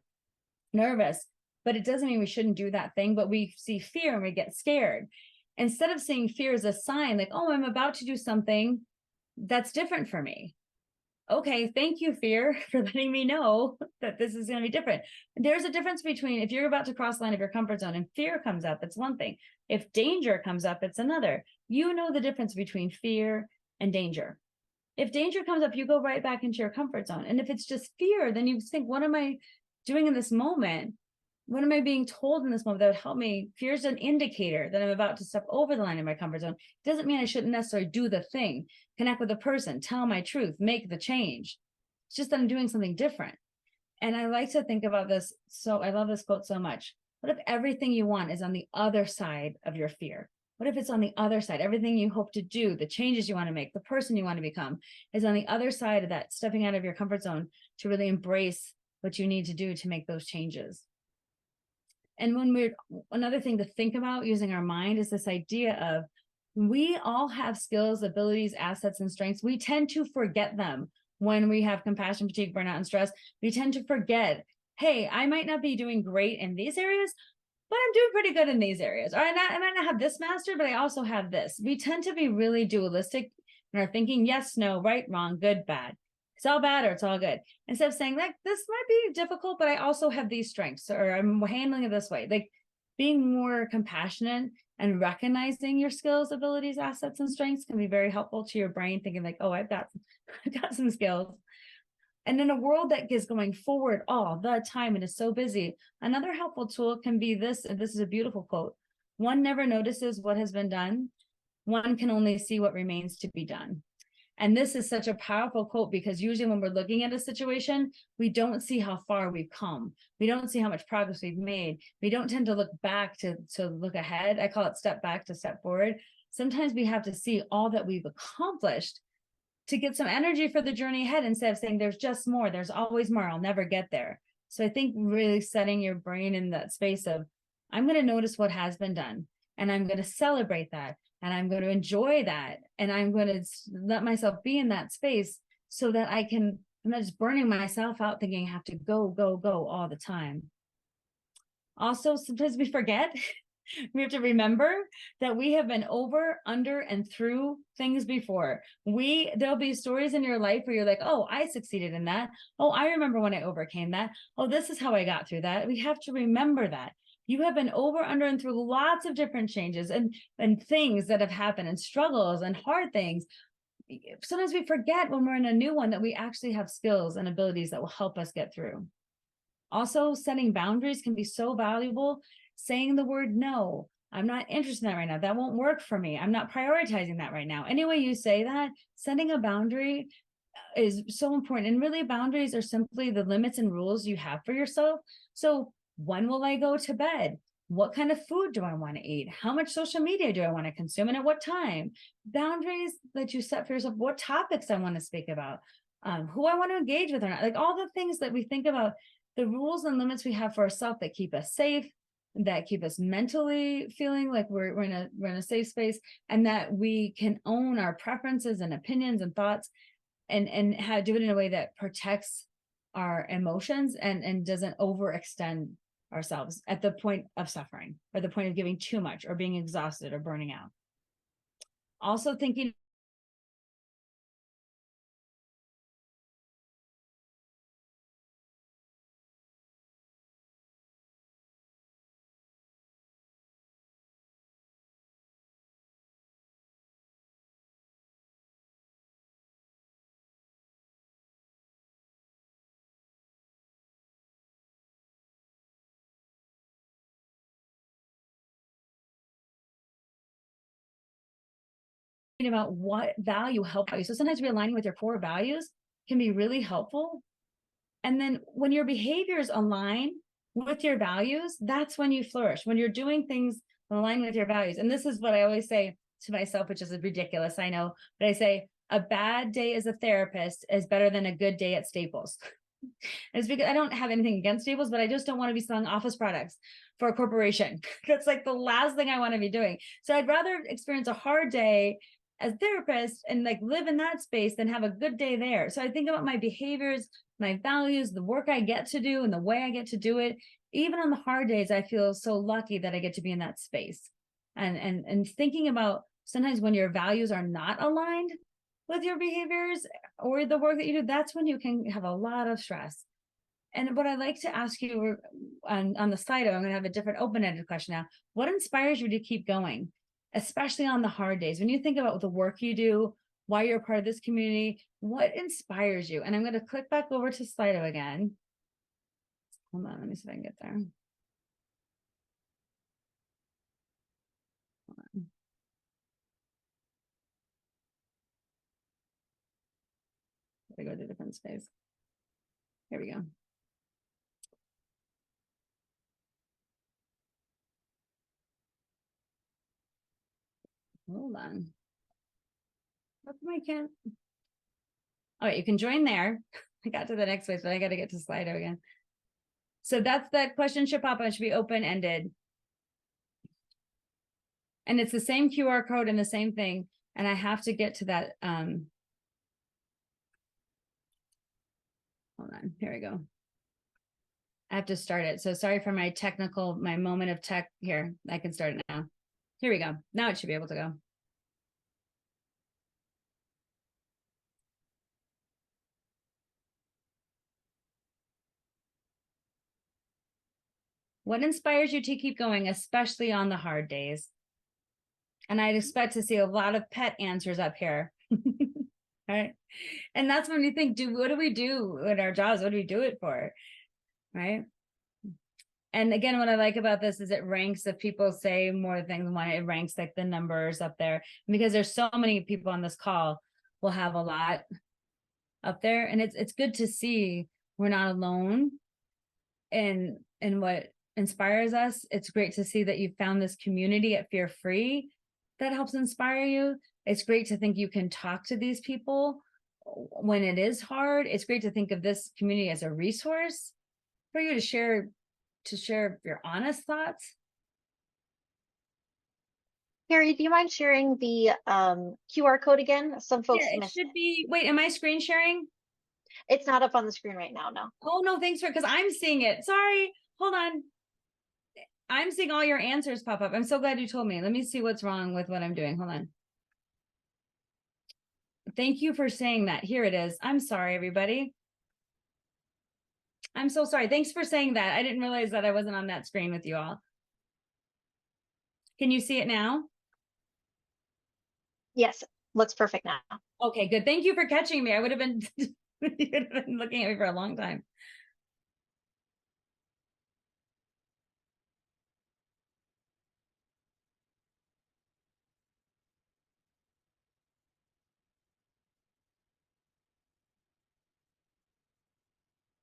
nervous, but it doesn't mean we shouldn't do that thing. But we see fear and we get scared. Instead of seeing fear as a sign, like, oh, I'm about to do something that's different for me. Okay, thank you, fear, for letting me know that this is going to be different. There's a difference between if you're about to cross the line of your comfort zone and fear comes up, it's one thing. If danger comes up, it's another. You know the difference between fear and danger. If danger comes up, you go right back into your comfort zone. And if it's just fear, then you think, what am I doing in this moment? What am I being told in this moment that would help me? Fear is an indicator that I'm about to step over the line of my comfort zone. It doesn't mean I shouldn't necessarily do the thing, connect with the person, tell my truth, make the change. It's just that I'm doing something different. And I like to think about this. So I love this quote so much. What if everything you want is on the other side of your fear? What if it's on the other side? Everything you hope to do, the changes you want to make, the person you want to become is on the other side of that, stepping out of your comfort zone to really embrace what you need to do to make those changes. And another thing to think about using our mind is this idea of we all have skills, abilities, assets, and strengths. We tend to forget them when we have compassion, fatigue, burnout, and stress. We tend to forget, hey, I might not be doing great in these areas, but I'm doing pretty good in these areas. Or I might not have this mastered, but I also have this. We tend to be really dualistic and are thinking yes, no, right, wrong, good, bad. It's all bad or it's all good. Instead of saying like, this might be difficult, but I also have these strengths, or I'm handling it this way. Like being more compassionate and recognizing your skills, abilities, assets, and strengths can be very helpful to your brain, thinking like, oh, I've got some skills. And in a world that is going forward all the time and is so busy, another helpful tool can be this, and this is a beautiful quote: one never notices what has been done. One can only see what remains to be done. And this is such a powerful quote, because usually when we're looking at a situation, we don't see how far we've come. We don't see how much progress we've made. We don't tend to look back to look ahead. I call it step back to step forward. Sometimes we have to see all that we've accomplished to get some energy for the journey ahead, instead of saying there's just more, there's always more, I'll never get there. So I think really setting your brain in that space of, I'm going to notice what has been done, and I'm going to celebrate that, and I'm going to enjoy that, and I'm going to let myself be in that space so that I'm not just burning myself out thinking I have to go all the time. Also, sometimes we forget. We have to remember that we have been over, under, and through things before. There'll be stories in your life where you're like, oh, I succeeded in that. Oh, I remember when I overcame that. Oh, this is how I got through that. We have to remember that. You have been over, under, and through lots of different changes and things that have happened, and struggles and hard things. Sometimes we forget when we're in a new one that we actually have skills and abilities that will help us get through. Also, setting boundaries can be so valuable. Saying the word no, I'm not interested in that right now. That won't work for me. I'm not prioritizing that right now. Any way you say that, setting a boundary is so important. And really, boundaries are simply the limits and rules you have for yourself. So when will I go to bed? What kind of food do I want to eat? How much social media do I want to consume, and at what time? Boundaries that you set for yourself, what topics I want to speak about, who I want to engage with or not, like all the things that we think about, the rules and limits we have for ourselves that keep us safe, that keep us mentally feeling like we're in a safe space, and that we can own our preferences and opinions and thoughts, and do it in a way that protects our emotions and doesn't overextend ourselves at the point of suffering, or the point of giving too much, or being exhausted, or burning out. Also thinking about what value help you. So sometimes realigning with your core values can be really helpful. And then when your behaviors align with your values, that's when you flourish, when you're doing things align with your values. And this is what I always say to myself, which is ridiculous, I know, but I say a bad day as a therapist is better than a good day at Staples. It's because I don't have anything against Staples, but I just don't want to be selling office products for a corporation. That's like the last thing I want to be doing. So I'd rather experience a hard day as a therapist and like live in that space than have a good day there. So I think about my behaviors, my values, the work I get to do, and the way I get to do it. Even on the hard days, I feel so lucky that I get to be in that space. And thinking about sometimes when your values are not aligned with your behaviors or the work that you do, that's when you can have a lot of stress. And what I'd like to ask you on the Slido, I'm going to have a different open-ended question now. What inspires you to keep going, especially on the hard days? When you think about the work you do, why you're a part of this community, what inspires you? And I'm going to click back over to Slido again. Hold on, let me see if I can get there. Hold on. Gotta go to a different space. Here we go. Hold on. How come I can't? All right, you can join there. I got to the next place, but I got to get to Slido again. So that's that question should pop up. It should be open-ended. And it's the same QR code and the same thing. And I have to get to that. Hold on, here we go. I have to start it. So sorry for my moment of tech here. I can start it now. Here we go. Now it should be able to go. What inspires you to keep going, especially on the hard days? And I'd expect to see a lot of pet answers up here. Right. And that's when you think, what do we do in our jobs? What do we do it for? Right. And again, what I like about this is it ranks, if people say more things than one, it ranks like the numbers up there, because there's so many people on this call will have a lot up there. And it's good to see we're not alone in what inspires us. It's great to see that you found this community at Fear Free that helps inspire you. It's great to think you can talk to these people when it is hard. It's great to think of this community as a resource for you to share your honest thoughts. Kari, do you mind sharing the QR code again? Some folks Yeah, it missed should it. be. Wait, am I screen sharing? It's not up on the screen right now, no. Oh no, thanks for, because I'm seeing it. Sorry, hold on. I'm seeing all your answers pop up. I'm so glad you told me. Let me see what's wrong with what I'm doing. Hold on. Thank you for saying that. Here it is. I'm sorry, everybody. I'm so sorry. Thanks for saying that. I didn't realize that I wasn't on that screen with you all. Can you see it now? Yes, looks perfect now. Okay, good. Thank you for catching me. I would have been, you would have been looking at me for a long time.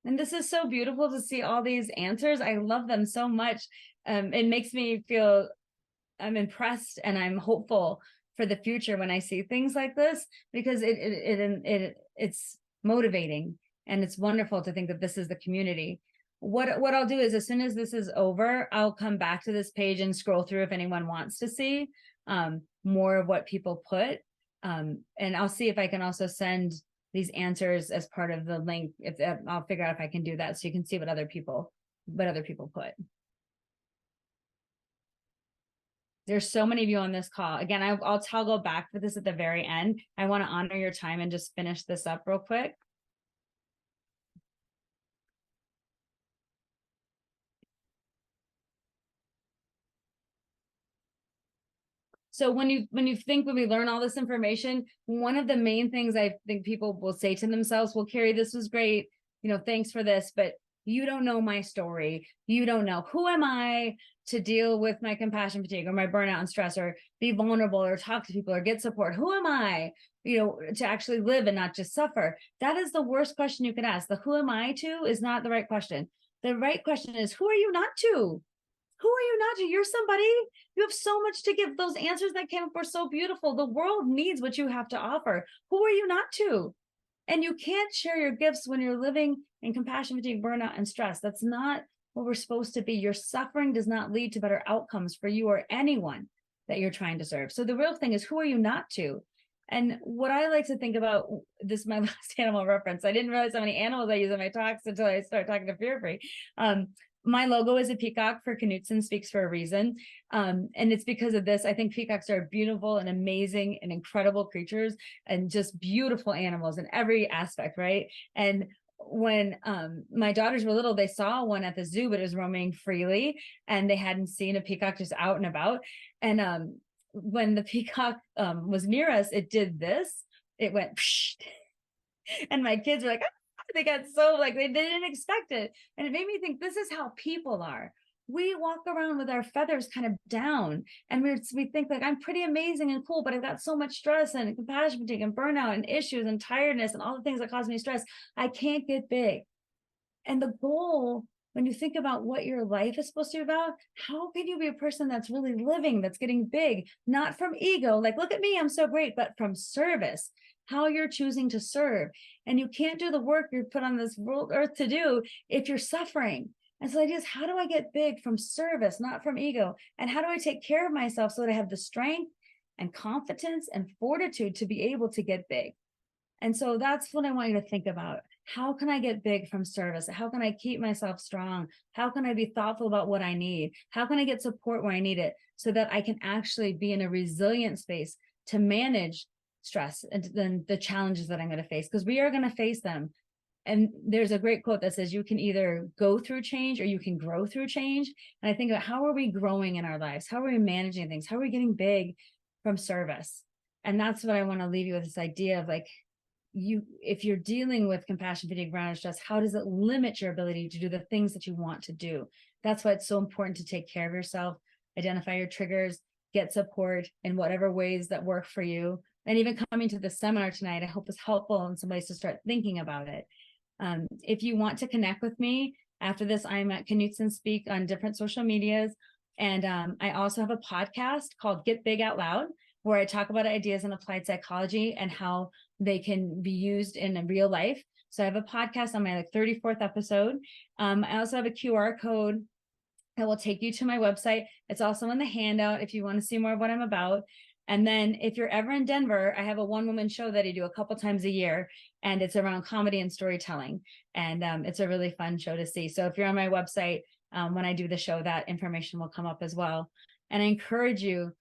And this is so beautiful to see all these answers. I love them so much. It makes me feel I'm impressed and I'm hopeful for the future when I see things like this, because it's motivating and it's wonderful to think that this is the community. What I'll do is, as soon as this is over, I'll come back to this page and scroll through if anyone wants to see more of what people put. And I'll see if I can also send these answers as part of the link. If I'll figure out if I can do that, so you can see what other people put. There's so many of you on this call. Again, I'll toggle back for this at the very end. I want to honor your time and just finish this up real quick. So when we learn all this information, one of the main things I think people will say to themselves, well, Kari, this was great. Thanks for this, but you don't know my story. You don't know, who am I to deal with my compassion fatigue or my burnout and stress, or be vulnerable or talk to people or get support? Who am I, to actually live and not just suffer? That is the worst question you can ask. The who am I to is not the right question. The right question is, who are you not to? Who are you not to? You're somebody. You have so much to give. Those answers that came up were so beautiful. The world needs what you have to offer. Who are you not to? And you can't share your gifts when you're living in compassion fatigue, burnout, and stress. That's not what we're supposed to be. Your suffering does not lead to better outcomes for you or anyone that you're trying to serve. So the real thing is, who are you not to? And what I like to think about, this is my last animal reference. I didn't realize how many animals I use in my talks until I started talking to Fear Free. My logo is a peacock for Knutson Speaks for a reason. And it's because of this. I think peacocks are beautiful and amazing and incredible creatures, and just beautiful animals in every aspect, right? And when my daughters were little, they saw one at the zoo, but it was roaming freely, and they hadn't seen a peacock just out and about. And when the peacock was near us, it did this. It went, psh, and my kids were like, they got so they didn't expect it. And it made me think, this is how people are. We walk around with our feathers kind of down, and we think I'm pretty amazing and cool, but I've got so much stress and compassion fatigue and burnout and issues and tiredness and all the things that cause me stress. I can't get big. And the goal, when you think about what your life is supposed to be about, how can you be a person that's really living, that's getting big, not from ego, look at me, I'm so great, but from service, how you're choosing to serve. And you can't do the work you're put on this world earth to do if you're suffering. And so the idea is, how do I get big from service, not from ego? And how do I take care of myself so that I have the strength and confidence and fortitude to be able to get big? And so that's what I want you to think about. How can I get big from service? How can I keep myself strong? How can I be thoughtful about what I need? How can I get support where I need it, so that I can actually be in a resilient space to manage stress and then the challenges that I'm going to face? Because we are going to face them. And there's a great quote that says, you can either go through change or you can grow through change. And I think about, how are we growing in our lives? How are we managing things? How are we getting big from service? And that's what I want to leave you with, this idea of like, if you're dealing with compassion fatigue, burnout, stress, how does it limit your ability to do the things that you want to do? That's why it's so important to take care of yourself, identify your triggers, get support in whatever ways that work for you. And even coming to the seminar tonight, I hope is helpful in some ways to start thinking about it. If you want to connect with me after this, I'm at Kari Knutson Speak on different social medias. And I also have a podcast called Get Big Out Loud, where I talk about ideas in applied psychology and how they can be used in real life. So I have a podcast on my 34th episode. I also have a QR code that will take you to my website. It's also in the handout if you want to see more of what I'm about. And then if you're ever in Denver, I have a one-woman show that I do a couple times a year, and it's around comedy and storytelling. And it's a really fun show to see. So if you're on my website, when I do the show, that information will come up as well. And I encourage you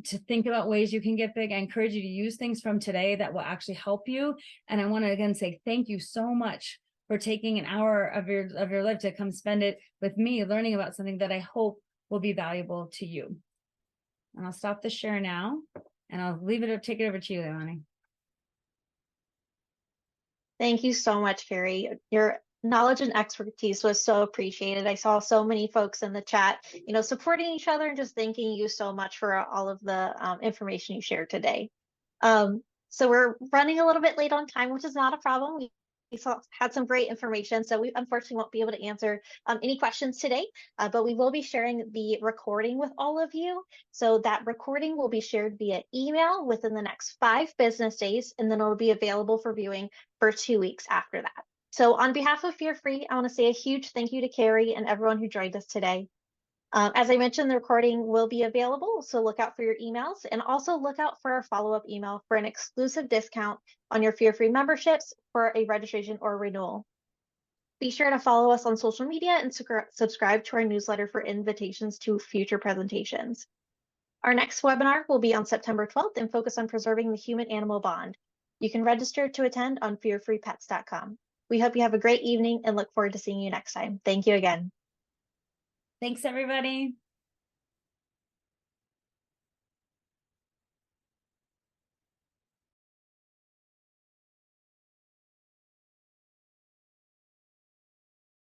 to think about ways you can get big. I encourage you to use things from today that will actually help you. And I want to again say thank you so much for taking an hour of your life to come spend it with me, learning about something that I hope will be valuable to you. And I'll stop the share now, and I'll take it over to you, Leilani. Thank you so much, Kari. Your knowledge and expertise was so appreciated. I saw so many folks in the chat, supporting each other and just thanking you so much for all of the information you shared today. So we're running a little bit late on time, which is not a problem. We had some great information, so we unfortunately won't be able to answer any questions today, but we will be sharing the recording with all of you. So that recording will be shared via email within the next 5 business days, and then it'll be available for viewing for 2 weeks after that. So on behalf of Fear Free, I want to say a huge thank you to Kari and everyone who joined us today. As I mentioned, the recording will be available, so look out for your emails, and also look out for our follow-up email for an exclusive discount on your Fear Free memberships for a registration or renewal. Be sure to follow us on social media and subscribe to our newsletter for invitations to future presentations. Our next webinar will be on September 12th and focus on preserving the human-animal bond. You can register to attend on fearfreepets.com. We hope you have a great evening and look forward to seeing you next time. Thank you again. Thanks, everybody.